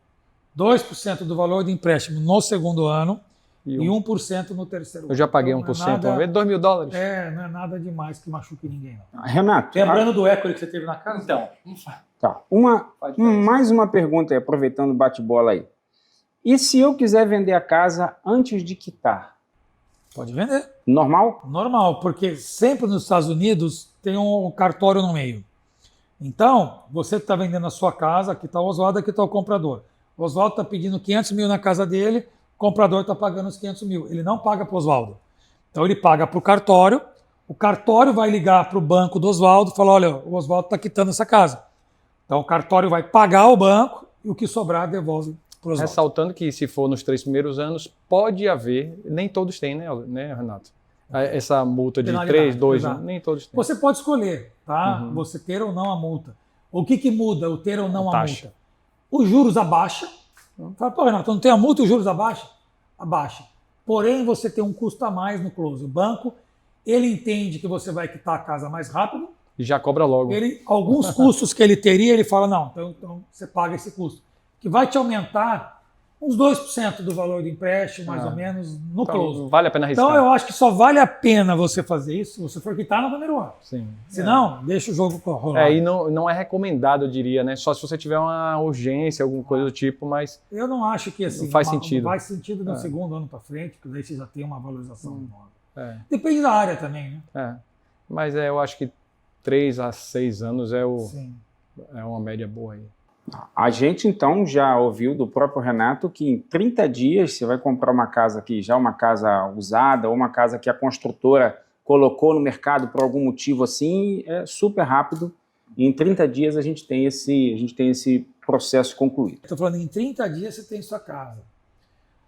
Speaker 1: 2% do valor do empréstimo no segundo ano e 1% no terceiro ano.
Speaker 4: Eu já paguei 1%, uma vez, 2 mil dólares.
Speaker 1: Não é nada demais que machuque ninguém, não.
Speaker 2: Renato.
Speaker 1: Lembrando do equity que você teve na casa?
Speaker 2: Então, tá. Mais uma pergunta aí, aproveitando o bate-bola aí. E se eu quiser vender a casa antes de quitar?
Speaker 1: Pode vender.
Speaker 2: Normal?
Speaker 1: Normal, porque sempre nos Estados Unidos tem um cartório no meio. Então, você está vendendo a sua casa, aqui está o Oswaldo, aqui está o comprador. O Oswaldo está pedindo 500 mil na casa dele, o comprador está pagando os 500 mil. Ele não paga para o Oswaldo. Então, ele paga para o cartório vai ligar para o banco do Oswaldo e falar, olha, o Oswaldo está quitando essa casa. Então, o cartório vai pagar ao banco e o que sobrar devolve.
Speaker 4: Ressaltando que se for nos 3 primeiros anos, pode haver, nem todos têm, né, Renato? Essa multa de 3, 2, nem todos têm.
Speaker 1: Você pode escolher, tá? Você ter ou não a multa. O que muda o ter ou não a multa? Os juros abaixa. Fala, pô, Renato, não tem a multa e os juros abaixa? Abaixa. Porém, você tem um custo a mais no close. O banco, ele entende que você vai quitar a casa mais rápido.
Speaker 4: E já cobra logo.
Speaker 1: Alguns custos que ele teria, ele fala, não, então você paga esse custo. Que vai te aumentar uns 2% do valor do empréstimo, mais ou menos, no close.
Speaker 4: Vale a pena arriscar.
Speaker 1: Então, eu acho que só vale a pena você fazer isso se você for quitar no primeiro ano.
Speaker 4: Sim.
Speaker 1: Se não, deixa o jogo rolar.
Speaker 4: E não é recomendado, eu diria, né? Só se você tiver uma urgência, alguma coisa do tipo, mas...
Speaker 1: Eu não acho que assim...
Speaker 4: Não faz sentido.
Speaker 1: Não faz sentido no segundo ano para frente, porque daí você já tem uma valorização menor. Depende da área também, né?
Speaker 4: Mas eu acho que 3 a 6 anos é uma média boa aí.
Speaker 2: A gente, então, já ouviu do próprio Renato que em 30 dias você vai comprar uma casa aqui, já uma casa usada, ou uma casa que a construtora colocou no mercado por algum motivo assim, é super rápido. E em 30 dias a gente tem esse processo concluído.
Speaker 1: Estou falando, em 30 dias você tem sua casa.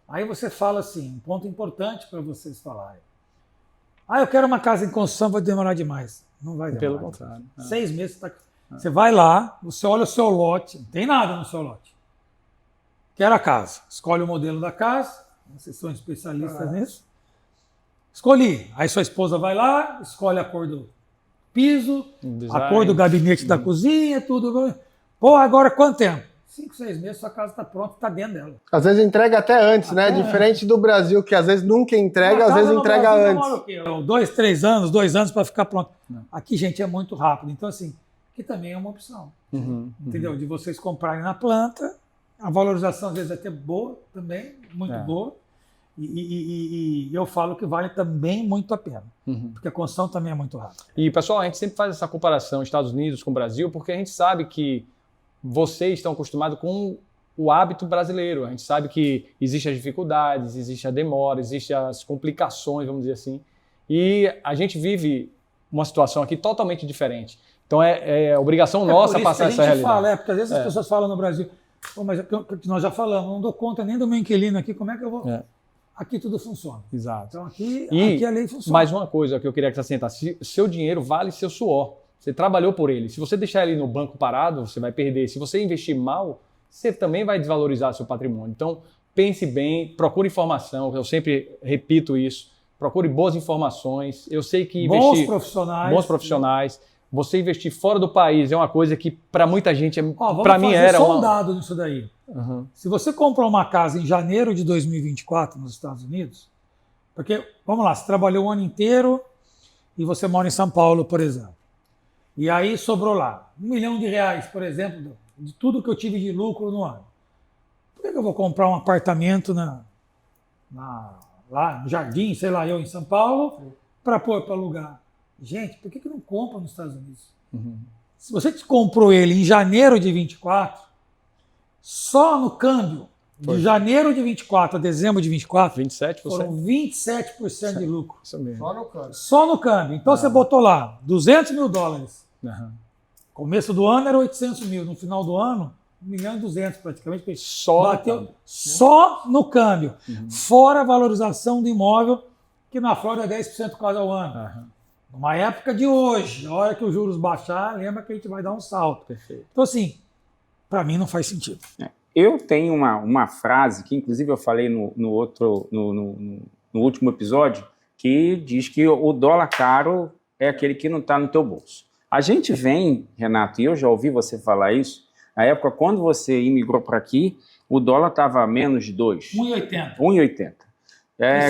Speaker 1: Aí você fala assim, um ponto importante para vocês falarem. Eu quero uma casa em construção, vai demorar demais. Não vai demorar.
Speaker 4: Pelo contrário.
Speaker 1: 6 meses você está... Você vai lá, você olha o seu lote, não tem nada no seu lote. Quero a casa. Escolhe o modelo da casa, vocês são especialistas nisso. Escolhi. Aí sua esposa vai lá, escolhe a cor do piso, a cor do gabinete da cozinha, tudo. Pô, agora quanto tempo? 5, 6 meses, sua casa está pronta, está dentro dela.
Speaker 3: Às vezes entrega até antes, né? Diferente do Brasil, que às vezes nunca entrega, às vezes entrega antes.
Speaker 1: Demora o quê? 2, 3 anos, 2 anos para ficar pronto. Aqui, gente, é muito rápido. Então, assim, que também é uma opção. Entendeu? De vocês comprarem na planta, a valorização às vezes é até boa também, muito boa. E eu falo que vale também muito a pena, porque a construção também é muito rápida.
Speaker 4: E, pessoal, a gente sempre faz essa comparação Estados Unidos com o Brasil, porque a gente sabe que vocês estão acostumados com o hábito brasileiro. A gente sabe que existem as dificuldades, existe a demora, existem as complicações, vamos dizer assim. E a gente vive uma situação aqui totalmente diferente. Então é obrigação nossa passar essa realidade.
Speaker 1: Porque às vezes as pessoas falam no Brasil, mas nós já falamos, não dou conta nem do meu inquilino aqui, como é que eu vou... Aqui tudo funciona.
Speaker 4: Exato.
Speaker 1: Então aqui a lei funciona.
Speaker 4: Mais uma coisa que eu queria que você assentasse, seu dinheiro vale seu suor. Você trabalhou por ele. Se você deixar ele no banco parado, você vai perder. Se você investir mal, você também vai desvalorizar seu patrimônio. Então, pense bem, procure informação. Eu sempre repito isso. Procure boas informações. Eu sei que investir... Bons profissionais. Você investir fora do país é uma coisa que, para muita gente, para mim era...
Speaker 1: Vamos fazer um dado nisso daí. Se você comprar uma casa em janeiro de 2024 nos Estados Unidos, porque, vamos lá, você trabalhou o ano inteiro e você mora em São Paulo, por exemplo. E aí sobrou lá R$1 milhão, por exemplo, de tudo que eu tive de lucro no ano. Por que eu vou comprar um apartamento lá no Jardim, sei lá, eu em São Paulo, para pôr para alugar? Gente, por que não compra nos Estados Unidos? Se você comprou ele em janeiro de 24, só no câmbio, de janeiro de 24 a dezembro de 24,
Speaker 4: 27%.
Speaker 1: Foram 27% de lucro.
Speaker 4: Isso mesmo.
Speaker 3: Só no câmbio.
Speaker 1: Só no câmbio. Então você botou lá $200 mil. Começo do ano era 800 mil. No final do ano, 1.200 milhões praticamente. Só no câmbio. Fora a valorização do imóvel, que na Flórida é 10% quase ao ano. Numa época de hoje, na hora que os juros baixar, lembra que a gente vai dar um salto.
Speaker 4: Perfeito.
Speaker 1: Então, assim, para mim não faz sentido.
Speaker 2: Eu tenho uma frase que, inclusive, eu falei no último episódio, que diz que o dólar caro é aquele que não está no teu bolso. A gente vem, Renato, e eu já ouvi você falar isso, na época, quando você imigrou para aqui, o dólar estava a menos de 2.
Speaker 1: 1,80.
Speaker 2: 1,80.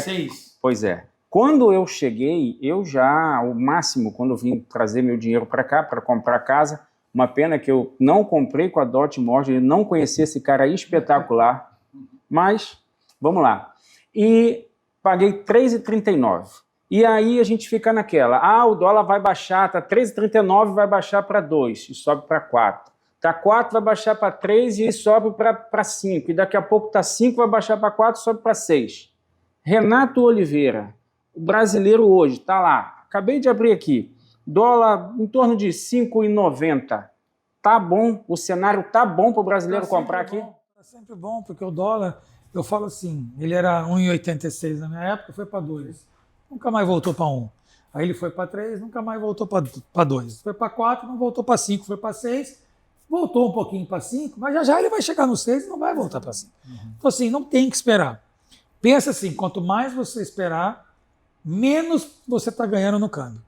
Speaker 1: 6.
Speaker 2: Pois é. Quando eu cheguei, o máximo, quando eu vim trazer meu dinheiro para cá, para comprar casa, uma pena que eu não comprei com a Dot Mortgage, eu não conhecia esse cara espetacular, mas vamos lá. E paguei R$3,39. E aí a gente fica naquela, o dólar vai baixar, tá R$3,39, vai baixar para 2 e sobe para 4. Tá 4, vai baixar para 3 e sobe para 5. E daqui a pouco tá 5, vai baixar para 4 e sobe para 6. Renato Oliveira, o brasileiro hoje, tá lá, acabei de abrir aqui, dólar em torno de 5,90. Tá bom? O cenário tá bom para o brasileiro comprar aqui?
Speaker 1: Tá sempre bom, porque o dólar, eu falo assim, ele era 1,86 na minha época, foi para 2. Nunca mais voltou para 1. Aí ele foi para 3, nunca mais voltou para 2. Foi para 4, não voltou para 5, foi para 6. Voltou um pouquinho para 5, mas já ele vai chegar no 6 e não vai voltar para 5. Então assim, não tem que esperar. Pensa assim, quanto mais você esperar, menos você está ganhando no câmbio.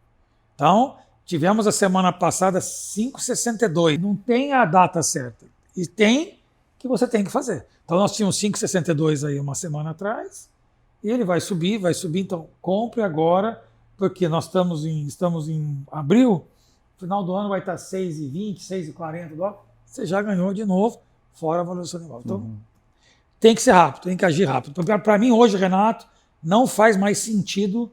Speaker 1: Então, tivemos a semana passada 5,62. Não tem a data certa. E tem que você tem que fazer. Então, nós tínhamos 5,62 aí uma semana atrás. E ele vai subir. Então, compre agora, porque nós estamos em abril. No final do ano vai estar 6,20, 6,40 dólares. Você já ganhou de novo, fora a valorização do imóvel. Então, tem que ser rápido, tem que agir rápido. Então, para mim, hoje, Renato, não faz mais sentido,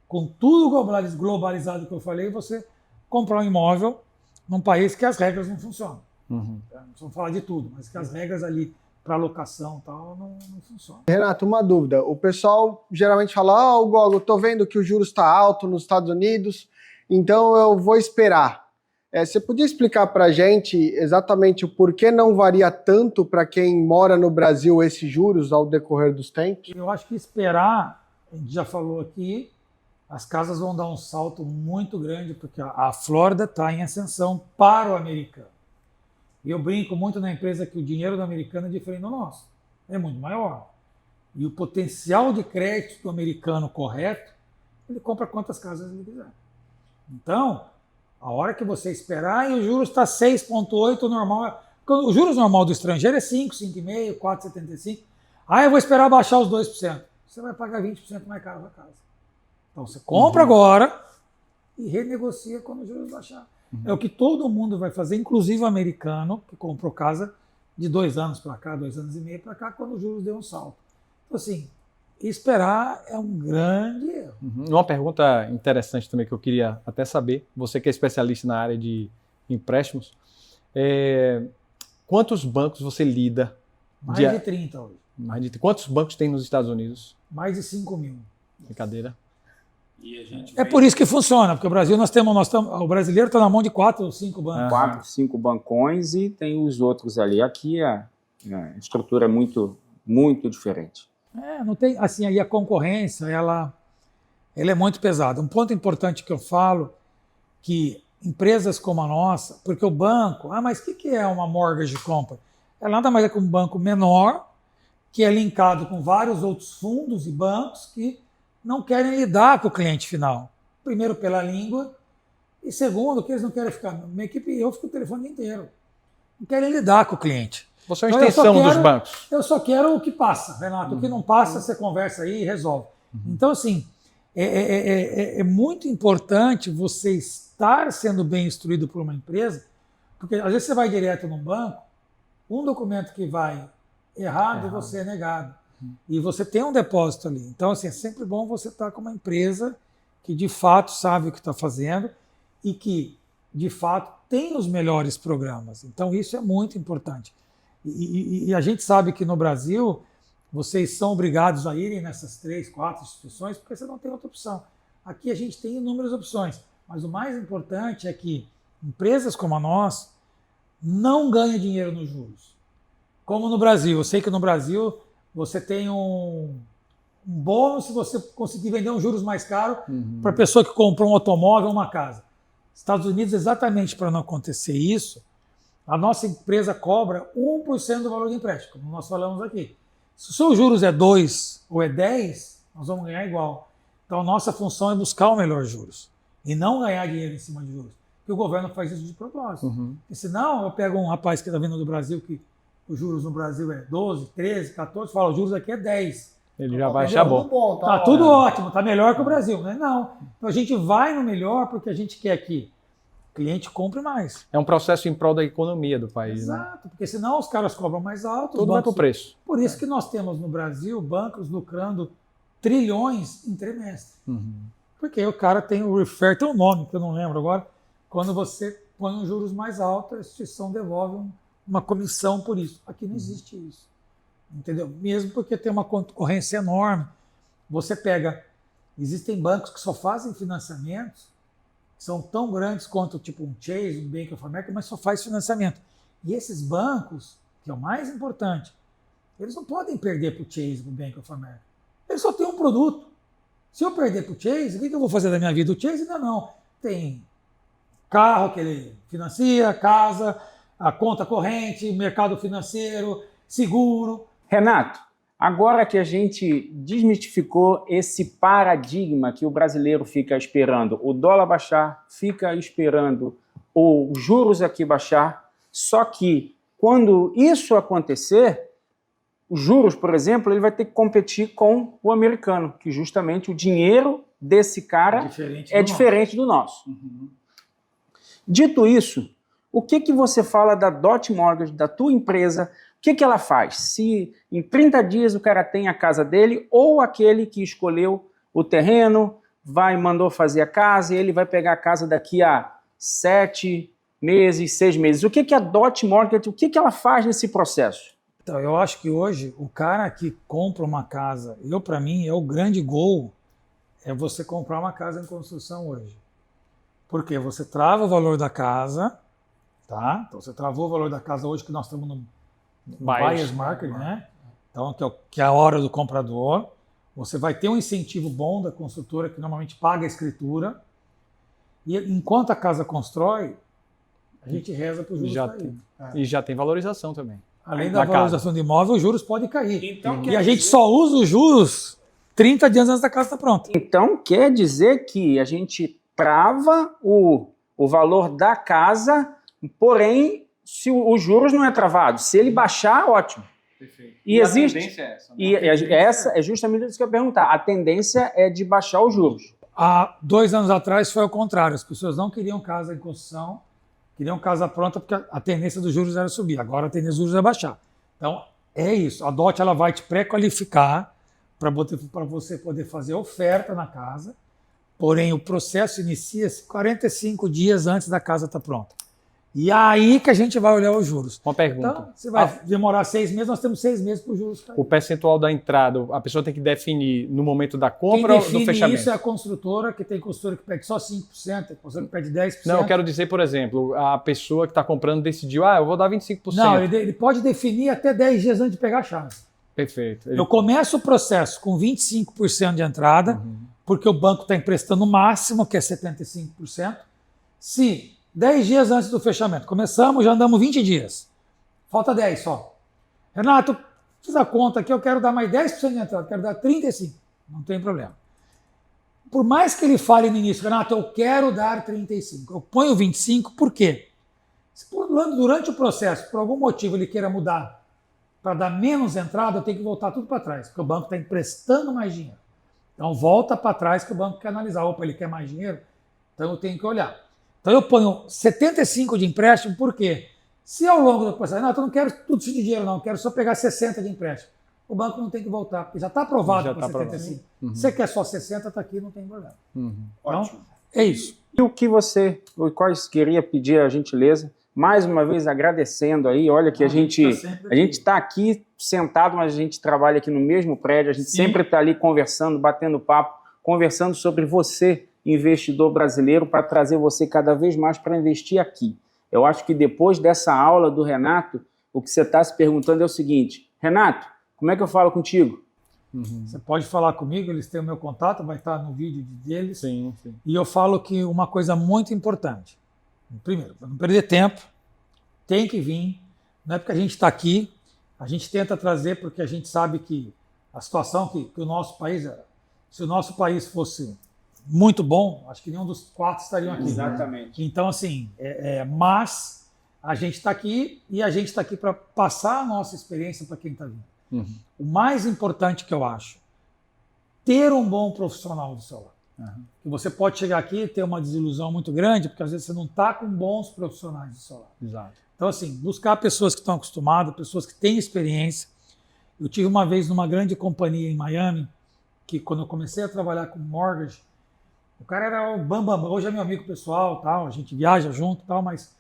Speaker 1: com tudo globalizado que eu falei, você comprar um imóvel num país que as regras não funcionam. Não vamos falar de tudo, mas que as regras ali para locação e tal não funcionam.
Speaker 3: Renato, uma dúvida. O pessoal geralmente fala, Gogo, eu tô vendo que o juros está alto nos Estados Unidos, então eu vou esperar. Você podia explicar para a gente exatamente o porquê não varia tanto para quem mora no Brasil esses juros ao decorrer dos tempos?
Speaker 1: Eu acho que esperar, a gente já falou aqui, as casas vão dar um salto muito grande, porque a Flórida está em ascensão para o americano. E eu brinco muito na empresa que o dinheiro do americano é diferente do nosso, é muito maior. E o potencial de crédito do americano correto, ele compra quantas casas ele quiser. Então, a hora que você esperar, e o juros está 6,8, normal. o juros normal do estrangeiro é 5, 5,5, 4,75. Ah, eu vou esperar baixar os 2%. Você vai pagar 20% mais caro na casa. Então você compra agora e renegocia quando os juros baixar. É o que todo mundo vai fazer, inclusive o americano, que comprou casa de 2 anos para cá, 2 anos e meio para cá, quando os juros deu um salto. Então, assim, esperar é um grande erro.
Speaker 4: Uma pergunta interessante também que eu queria até saber, você que é especialista na área de empréstimos, quantos bancos você lida?
Speaker 1: Mais de 30 hoje.
Speaker 4: Quantos bancos tem nos Estados Unidos?
Speaker 1: Mais de 5 mil.
Speaker 4: Brincadeira.
Speaker 1: É por isso que funciona, porque o Brasil o brasileiro está na mão de 4 ou 5 bancos.
Speaker 2: 4, 5 bancões e tem os outros ali. Aqui a estrutura é muito, muito diferente.
Speaker 1: Não tem, assim, aí a concorrência, ela é muito pesada. Um ponto importante que eu falo, que empresas como a nossa, porque o banco, mas o que é uma mortgage company? É nada mais que um banco menor, que é linkado com vários outros fundos e bancos que não querem lidar com o cliente final. Primeiro, pela língua, e segundo, que eles não querem ficar. Minha equipe e eu fico o telefone inteiro. Não querem lidar com o cliente.
Speaker 4: Você é uma extensão dos bancos.
Speaker 1: Eu só quero o que passa, Renato. O que não passa, você conversa aí e resolve. Então, assim, é muito importante você estar sendo bem instruído por uma empresa, porque às vezes você vai direto num banco, um documento que vai errado, você é negado. E você tem um depósito ali. Então, assim, é sempre bom você estar com uma empresa que de fato sabe o que está fazendo e que de fato tem os melhores programas. Então, isso é muito importante. E a gente sabe que no Brasil vocês são obrigados a irem nessas 3, 4 instituições porque você não tem outra opção. Aqui a gente tem inúmeras opções, mas o mais importante é que empresas como a nossa não ganham dinheiro nos juros. Como no Brasil. Eu sei que no Brasil você tem um bônus se você conseguir vender uns juros mais caros para a pessoa que comprou um automóvel ou uma casa. Estados Unidos, exatamente para não acontecer isso, a nossa empresa cobra 1% do valor do empréstimo, como nós falamos aqui. Se o seu juros é 2 ou é 10, nós vamos ganhar igual. Então a nossa função é buscar o melhor juros e não ganhar dinheiro em cima de juros. Porque o governo faz isso de propósito. Porque senão eu pego um rapaz que está vindo do Brasil, que os juros no Brasil é 12, 13, 14, fala, os juros aqui é 10.
Speaker 4: Ele já vai achar bom.
Speaker 1: Tá tudo ótimo, tá melhor que o Brasil. Né? Não. Então a gente vai no melhor porque a gente quer que o cliente compre mais.
Speaker 4: É um processo em prol da economia do país.
Speaker 1: Exato,
Speaker 4: né?
Speaker 1: Porque senão os caras cobram mais alto.
Speaker 4: Tudo vai para o preço.
Speaker 1: Por isso que nós temos no Brasil bancos lucrando trilhões em trimestre. Porque o cara tem o refer, tem um nome que eu não lembro agora, quando você põe os juros mais altos, a instituição devolve uma comissão por isso. Aqui não existe isso. Entendeu? Mesmo porque tem uma concorrência enorme. Você pega, existem bancos que só fazem financiamentos, que são tão grandes quanto tipo um Chase, um Bank of America, mas só faz financiamento. E esses bancos, que é o mais importante, eles não podem perder para o Chase, para o Bank of America. Eles só têm um produto. Se eu perder para o Chase, o que eu vou fazer da minha vida? O Chase ainda não. Tem carro que ele financia, casa, a conta corrente, mercado financeiro, seguro.
Speaker 2: Renato, agora que a gente desmistificou esse paradigma que o brasileiro fica esperando o dólar baixar, fica esperando os juros aqui baixar, só que quando isso acontecer, os juros, por exemplo, ele vai ter que competir com o americano, que justamente o dinheiro desse cara é diferente do nosso. Dito isso, o que você fala da Dot Mortgage, da tua empresa? O que ela faz? Se em 30 dias o cara tem a casa dele, ou aquele que escolheu o terreno, mandou fazer a casa e ele vai pegar a casa daqui a 7 meses, 6 meses. O que a Dot Mortgage, o que ela faz nesse processo?
Speaker 1: Então, eu acho que hoje o cara que compra uma casa, para mim, é o grande gol, é você comprar uma casa em construção hoje. Porque você trava o valor da casa, tá? Então você travou o valor da casa hoje que nós estamos no buyer's market, né? Então, que é a hora do comprador. Você vai ter um incentivo bom da construtora, que normalmente paga a escritura. E enquanto a casa constrói, a gente reza para os juros cair.
Speaker 4: E já tem valorização também.
Speaker 1: Além da valorização do imóvel, os juros podem cair. Então, e a gente só usa os juros 30 dias antes da casa estar pronta.
Speaker 2: Então, quer dizer que a gente trava o valor da casa, porém, se os juros não é travado. Se ele baixar, ótimo.
Speaker 4: Perfeito.
Speaker 2: E existe.
Speaker 4: A tendência é essa. Né?
Speaker 2: E essa é justamente isso que eu ia perguntar. A tendência é de baixar os juros.
Speaker 1: Há 2 anos atrás foi ao contrário. As pessoas não queriam casa em construção, queriam casa pronta porque a tendência dos juros era subir. Agora a tendência dos juros é baixar. Então, é isso. A DOT ela vai te pré-qualificar para você poder fazer oferta na casa, porém o processo inicia-se 45 dias antes da casa estar pronta. E aí que a gente vai olhar os juros.
Speaker 4: Uma pergunta.
Speaker 1: Então, você vai demorar 6 meses, nós temos 6 meses para os juros cair.
Speaker 4: O percentual da entrada, a pessoa tem que definir no momento da compra ou do fechamento?
Speaker 1: Isso é a construtora, que tem construtora que pede só 5%, tem construtora que pede 10%.
Speaker 4: Não, eu quero dizer, por exemplo, a pessoa que está comprando decidiu, eu vou dar 25%.
Speaker 1: Não, ele pode definir até 10 dias antes de pegar a chave.
Speaker 4: Perfeito.
Speaker 1: Eu começo o processo com 25% de entrada, porque o banco está emprestando o máximo, que é 75%. Se 10 dias antes do fechamento, começamos, já andamos 20 dias. Falta 10 só. Renato, fiz a conta aqui, eu quero dar mais 10% de entrada, quero dar 35%. Não tem problema. Por mais que ele fale no início, Renato, eu quero dar 35%. Eu ponho 25%, por quê? Se durante o processo, por algum motivo, ele queira mudar para dar menos entrada, eu tenho que voltar tudo para trás, porque o banco está emprestando mais dinheiro. Então volta para trás que o banco quer analisar. Opa, ele quer mais dinheiro? Então eu tenho que olhar. Então eu ponho 75 de empréstimo, por quê? Se ao longo do processo, não, eu não quero tudo isso de dinheiro, não, eu quero só pegar 60 de empréstimo. O banco não tem que voltar, porque já está aprovado para 75. Você quer só 60, está aqui, não tem problema. Então,
Speaker 2: Ótimo.
Speaker 1: é isso.
Speaker 2: E o que você, queria pedir a gentileza, mais uma vez agradecendo aí, olha que a gente está aqui sentado, mas a gente trabalha aqui no mesmo prédio, a gente sempre está ali conversando, batendo papo, conversando sobre você, investidor brasileiro, para trazer você cada vez mais para investir aqui. Eu acho que depois dessa aula do Renato, o que você está se perguntando é o seguinte: Renato, como é que eu falo contigo?
Speaker 1: Você pode falar comigo, eles têm o meu contato, vai estar no vídeo deles.
Speaker 4: Sim.
Speaker 1: E eu falo que uma coisa muito importante, primeiro, para não perder tempo, tem que vir, não é porque a gente está aqui, a gente tenta trazer porque a gente sabe que a situação que o nosso país, se o nosso país fosse muito bom, acho que nenhum dos 4 estariam aqui.
Speaker 2: Exatamente.
Speaker 1: Então, assim, mas a gente está aqui e a gente está aqui para passar a nossa experiência para quem está vindo. O mais importante que eu acho, ter um bom profissional do seu lado. Que você pode chegar aqui e ter uma desilusão muito grande, porque às vezes você não está com bons profissionais do seu lado.
Speaker 4: Exato.
Speaker 1: Então, assim, buscar pessoas que estão acostumadas, pessoas que têm experiência. Eu tive uma vez numa grande companhia em Miami, que quando eu comecei a trabalhar com mortgage, o cara era o bambam, hoje é meu amigo pessoal, tal, a gente viaja junto, tal, mas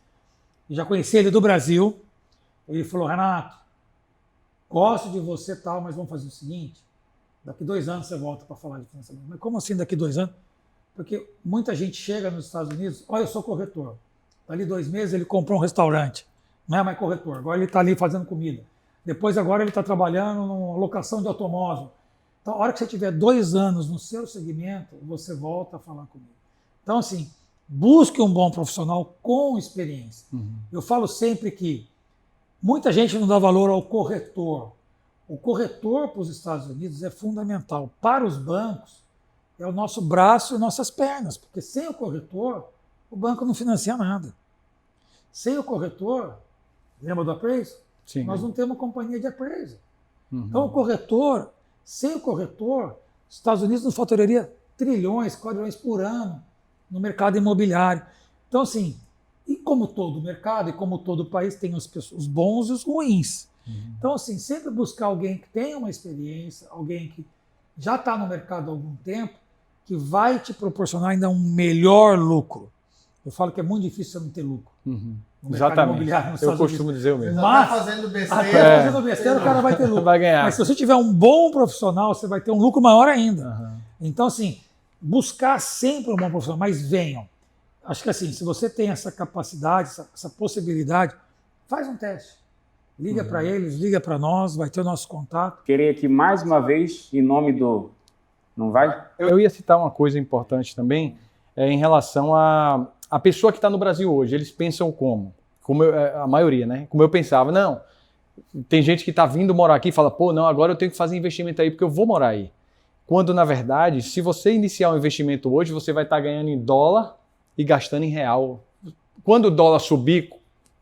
Speaker 1: eu já conheci ele do Brasil. Ele falou: Renato, gosto de você, tal, mas vamos fazer o seguinte, daqui 2 anos você volta para falar de financiamento. Mas como assim daqui 2 anos? Porque muita gente chega nos Estados Unidos, olha, eu sou corretor. Dali 2 meses ele comprou um restaurante, não é mais corretor, agora ele está ali fazendo comida. Depois agora ele está trabalhando numa locação de automóvel. Então, a hora que você tiver 2 anos no seu segmento, você volta a falar comigo. Então, assim, busque um bom profissional com experiência. Eu falo sempre que muita gente não dá valor ao corretor. O corretor para os Estados Unidos é fundamental. Para os bancos, é o nosso braço e nossas pernas, porque sem o corretor, o banco não financia nada. Sem o corretor, lembra do appraisal?
Speaker 4: Sim.
Speaker 1: Nós não temos companhia de appraisal. Então, o corretor, sem o corretor, os Estados Unidos não faturaria trilhões, quadrilhões por ano no mercado imobiliário. Então, assim, e como todo mercado e como todo país tem os bons e os ruins. Então, assim, sempre buscar alguém que tenha uma experiência, alguém que já está no mercado há algum tempo, que vai te proporcionar ainda um melhor lucro. Eu falo que é muito difícil você não ter lucro. No mercado imobiliário nos
Speaker 4: Eu
Speaker 1: Estados
Speaker 4: costumo
Speaker 1: Unidos.
Speaker 4: dizer o mesmo.
Speaker 3: Mas fazendo besteira.
Speaker 1: Até fazendo besteira, o cara vai ter lucro.
Speaker 4: Vai ganhar.
Speaker 1: Mas se você tiver um bom profissional, você vai ter um lucro maior ainda. Então, assim, buscar sempre um bom profissional, mas venham. Acho que assim, se você tem essa capacidade, essa possibilidade, faz um teste. Liga para eles, liga para nós, vai ter o nosso contato.
Speaker 2: Queria aqui mais uma vez, em nome do... Não vai?
Speaker 4: Eu ia citar uma coisa importante também, em relação a pessoa que está no Brasil hoje. Eles pensam como a maioria, né? Como eu pensava, não, tem gente que está vindo morar aqui e fala, pô, não, agora eu tenho que fazer investimento aí porque eu vou morar aí. Quando, na verdade, se você iniciar um investimento hoje, você vai estar ganhando em dólar e gastando em real. Quando o dólar subir,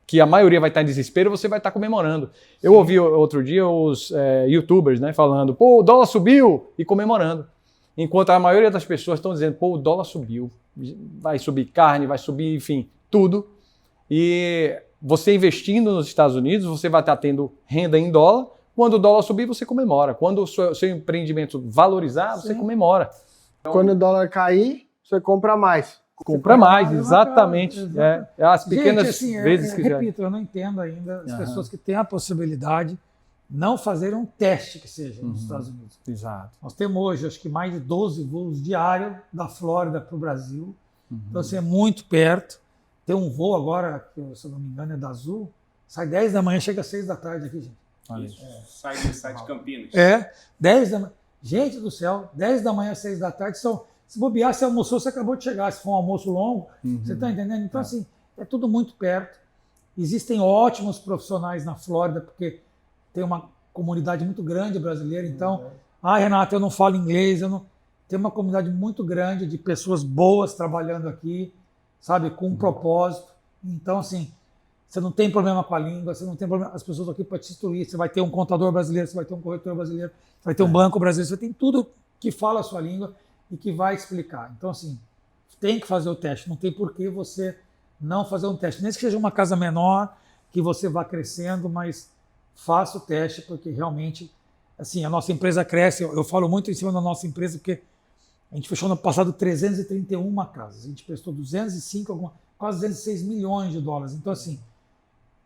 Speaker 4: que a maioria vai estar em desespero, você vai estar comemorando. Eu ouvi outro dia os youtubers, né, falando, pô, o dólar subiu, e comemorando. Enquanto a maioria das pessoas estão dizendo, pô, o dólar subiu, vai subir carne, vai subir, enfim, tudo. E você investindo nos Estados Unidos, você vai estar tendo renda em dólar. Quando o dólar subir, você comemora. Quando o seu empreendimento valorizar, você comemora.
Speaker 3: Quando o dólar cair, você compra mais.
Speaker 4: Compra mais, exatamente. As pequenas
Speaker 1: gente, assim,
Speaker 4: vezes que
Speaker 1: repito, eu não entendo ainda as pessoas que têm a possibilidade não fazer um teste que seja nos Estados Unidos.
Speaker 4: Exato.
Speaker 1: Nós temos hoje, acho que mais de 12 voos diários da Flórida para o Brasil. Então, assim, é muito perto. Tem um voo agora, que, se eu não me engano, é da Azul. Sai 10 da manhã, chega às 6 da tarde aqui, gente.
Speaker 2: Isso. Sai de Campinas.
Speaker 1: 10 da manhã. Gente do céu, 10 da manhã, 6 da tarde. Se bobear, você almoçou, você acabou de chegar. Se for um almoço longo, você está entendendo? Então, assim, é tudo muito perto. Existem ótimos profissionais na Flórida, porque tem uma comunidade muito grande brasileira. Então, Renato, eu não falo inglês. Tem uma comunidade muito grande de pessoas boas trabalhando aqui, sabe, com um propósito. Então, assim, você não tem problema com a língua, você não tem problema, as pessoas aqui para te instruir, você vai ter um contador brasileiro, você vai ter um corretor brasileiro, você vai ter um banco brasileiro, você tem tudo que fala a sua língua e que vai explicar. Então, assim, tem que fazer o teste, não tem por que você não fazer um teste. Nem que seja uma casa menor, que você vá crescendo, mas faça o teste, porque realmente, assim, a nossa empresa cresce. Eu falo muito em cima da nossa empresa, porque a gente fechou no passado 331 casas, a gente prestou 205, quase 206 milhões de dólares. Então, assim,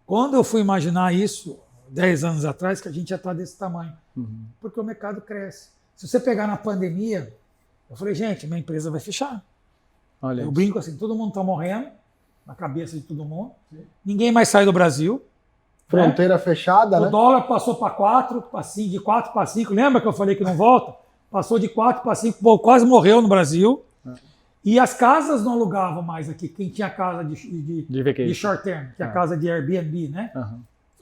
Speaker 1: quando eu fui imaginar isso, 10 anos atrás, que a gente já está desse tamanho, porque o mercado cresce. Se você pegar na pandemia, eu falei, gente, minha empresa vai fechar.
Speaker 4: Olha
Speaker 1: eu brinco assim, todo mundo está morrendo, na cabeça de todo mundo, ninguém mais sai do Brasil.
Speaker 3: Fronteira fechada, né?
Speaker 1: O dólar passou para 4, de 4 para 5, lembra que eu falei que não volta? Passou de 4 para 5, quase morreu no Brasil. E as casas não alugavam mais aqui. Quem tinha casa de short term, que é a casa de Airbnb, né?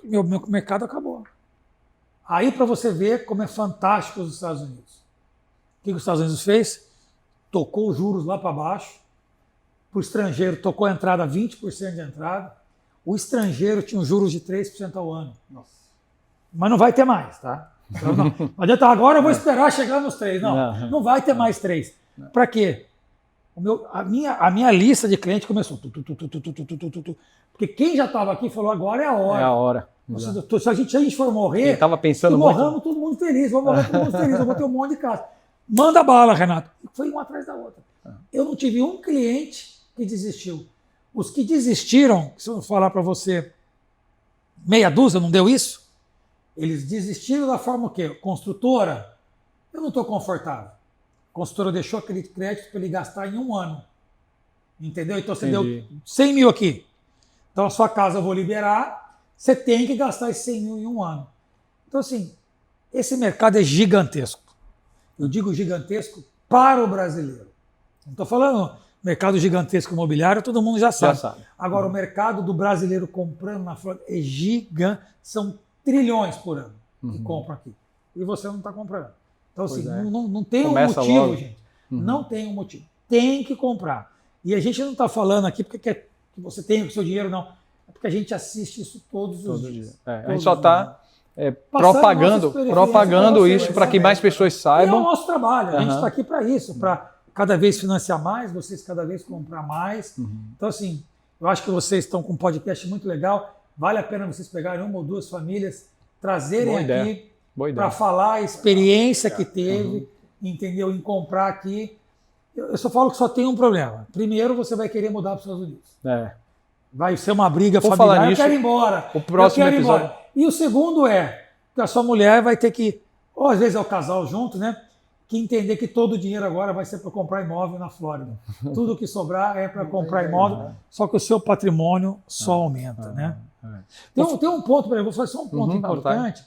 Speaker 1: Meu mercado acabou. Aí para você ver como é fantástico os Estados Unidos. O que os Estados Unidos fez? Tocou os juros lá para baixo. Para o estrangeiro, tocou a entrada 20% de entrada. O estrangeiro tinha juros de 3% ao ano. Nossa. Mas não vai ter mais, tá? Então, não adianta, agora eu vou esperar chegar nos 3. Não vai ter mais 3. Para quê? A minha lista de clientes começou. Porque quem já estava aqui falou, agora é a hora.
Speaker 4: É a hora.
Speaker 1: Se a gente for morrer,
Speaker 4: estava pensando
Speaker 1: morramos todo mundo feliz. Vamos morrer todo mundo feliz. Eu vou ter um monte de casa. Manda bala, Renato. Foi um atrás da outra. Eu não tive um cliente que desistiu. Os que desistiram, se eu falar para você, meia dúzia, não deu isso? Eles desistiram da forma o quê? Construtora, eu não estou confortável. A construtora deixou aquele crédito para ele gastar em um ano. Entendeu? Então você deu 100 mil aqui. Então a sua casa eu vou liberar, você tem que gastar esses 100 mil em um ano. Então assim, esse mercado é gigantesco. Eu digo gigantesco para o brasileiro. Não estou falando mercado gigantesco imobiliário, todo mundo já sabe. Agora, o mercado do brasileiro comprando na Flórida é gigante. São trilhões por ano que compram aqui. E você não está comprando. Então, assim, não tem
Speaker 4: Começa
Speaker 1: um motivo,
Speaker 4: logo.
Speaker 1: gente. Não tem um motivo. Tem que comprar. E a gente não está falando aqui porque quer que você tenha o seu dinheiro, não. É porque a gente assiste isso todos os dias.
Speaker 4: A gente só está propagando isso para que mais pessoas saibam.
Speaker 1: E é o nosso trabalho. A gente está aqui para isso, para cada vez financiar mais, vocês cada vez comprar mais. Então, assim, eu acho que vocês estão com um podcast muito legal. Vale a pena vocês pegarem uma ou duas famílias, trazerem aqui para falar a experiência que teve, entendeu? Em comprar aqui. Eu só falo que só tem um problema. Primeiro, você vai querer mudar para os Estados Unidos. Vai ser uma briga familiar.
Speaker 4: Falar nisso,
Speaker 1: eu quero ir embora.
Speaker 4: O próximo episódio.
Speaker 1: E o segundo é que a sua mulher vai ter que, ou às vezes é o casal junto, né? Que entender que todo o dinheiro agora vai ser para comprar imóvel na Flórida. Tudo que sobrar é para comprar imóvel, só que o seu patrimônio só aumenta, né? Tem um ponto, eu vou fazer só um ponto importante,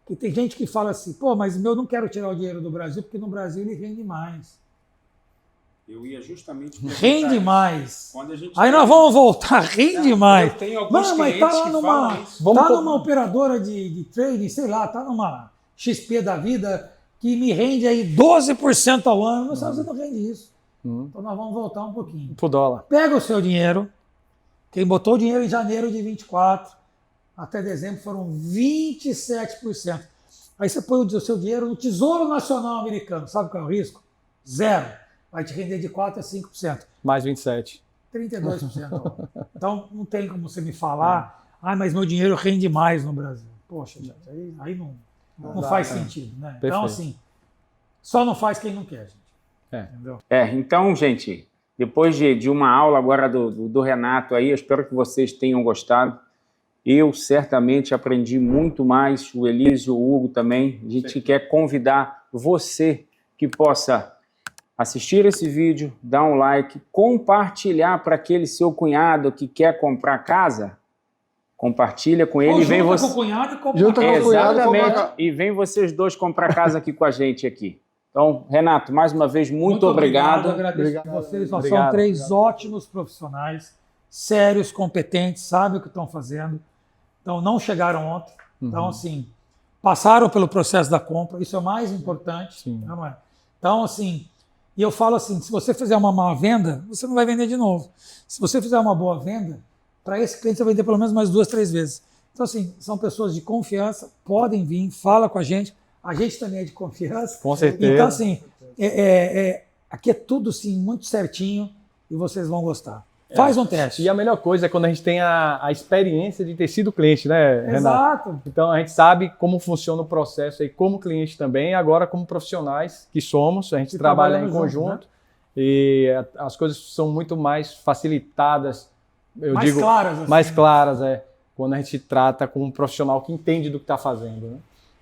Speaker 1: que tem gente que fala assim, pô, mas eu não quero tirar o dinheiro do Brasil, porque no Brasil ele rende mais.
Speaker 2: Eu ia justamente
Speaker 1: rende mais. Aí nós vamos voltar, rende mais.
Speaker 2: Eu tenho alguns
Speaker 1: mas tá lá
Speaker 2: numa
Speaker 1: operadora de trading, sei lá, tá numa XP da vida, que me rende aí 12% ao ano. Não sabe, você não rende isso. Então nós vamos voltar um pouquinho.
Speaker 4: Pro dólar.
Speaker 1: Pega o seu dinheiro, Quem botou dinheiro em janeiro de 24 até dezembro foram 27%. Aí você põe o seu dinheiro no Tesouro Nacional Americano. Sabe qual é o risco? 0. Vai te render de 4% a 5%.
Speaker 4: Mais 27%.
Speaker 1: 32%. Então, não tem como você me falar, mas meu dinheiro rende mais no Brasil. Poxa, gente, aí não faz sentido, né?
Speaker 4: Perfeito.
Speaker 1: Então, assim, só não faz quem não quer, gente. Entendeu?
Speaker 2: Então, gente, depois de uma aula agora do Renato aí, eu espero que vocês tenham gostado. Eu certamente aprendi muito mais, o Elísio, o Hugo também. A gente quer convidar você que possa assistir esse vídeo, dar um like, compartilhar para aquele seu cunhado que quer comprar casa. Compartilha com ele.
Speaker 1: Ou
Speaker 2: E vem
Speaker 1: junta
Speaker 2: você...
Speaker 1: com o cunhado e compra
Speaker 3: Junta com o cunhado.
Speaker 2: Exatamente. E vem vocês dois comprar casa aqui com a gente aqui. Então, Renato, mais uma vez, muito obrigado.
Speaker 1: Agradeço a vocês. Nós
Speaker 4: Obrigado.
Speaker 1: são 3 ótimos profissionais, sérios, competentes, sabem o que estão fazendo. Então, não chegaram ontem. Então, assim, passaram pelo processo da compra. Isso é o mais importante.
Speaker 4: Sim.
Speaker 1: Não é? Então, assim, e eu falo assim, se você fizer uma má venda, você não vai vender de novo. Se você fizer uma boa venda, para esse cliente você vai vender pelo menos mais 2, 3 vezes. Então, assim, são pessoas de confiança, podem vir, fala com a gente também é de confiança.
Speaker 4: Com certeza.
Speaker 1: Então, assim, aqui é tudo, assim, muito certinho e vocês vão gostar. Faz um teste.
Speaker 4: E a melhor coisa é quando a gente tem a experiência de ter sido cliente, né, Renato?
Speaker 1: Exato.
Speaker 4: Então a gente sabe como funciona o processo aí como cliente também, agora como profissionais que somos, a gente trabalha em conjunto, né? E as coisas são muito mais facilitadas,
Speaker 1: Claras, assim.
Speaker 4: mais claras, quando a gente trata com um profissional que entende do que está fazendo, né?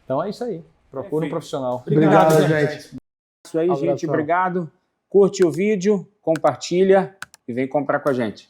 Speaker 4: Então é isso aí, procura um profissional.
Speaker 3: Obrigado, gente.
Speaker 2: Isso aí, gente. Obrigado. Curte o vídeo, compartilha e vem comprar com a gente.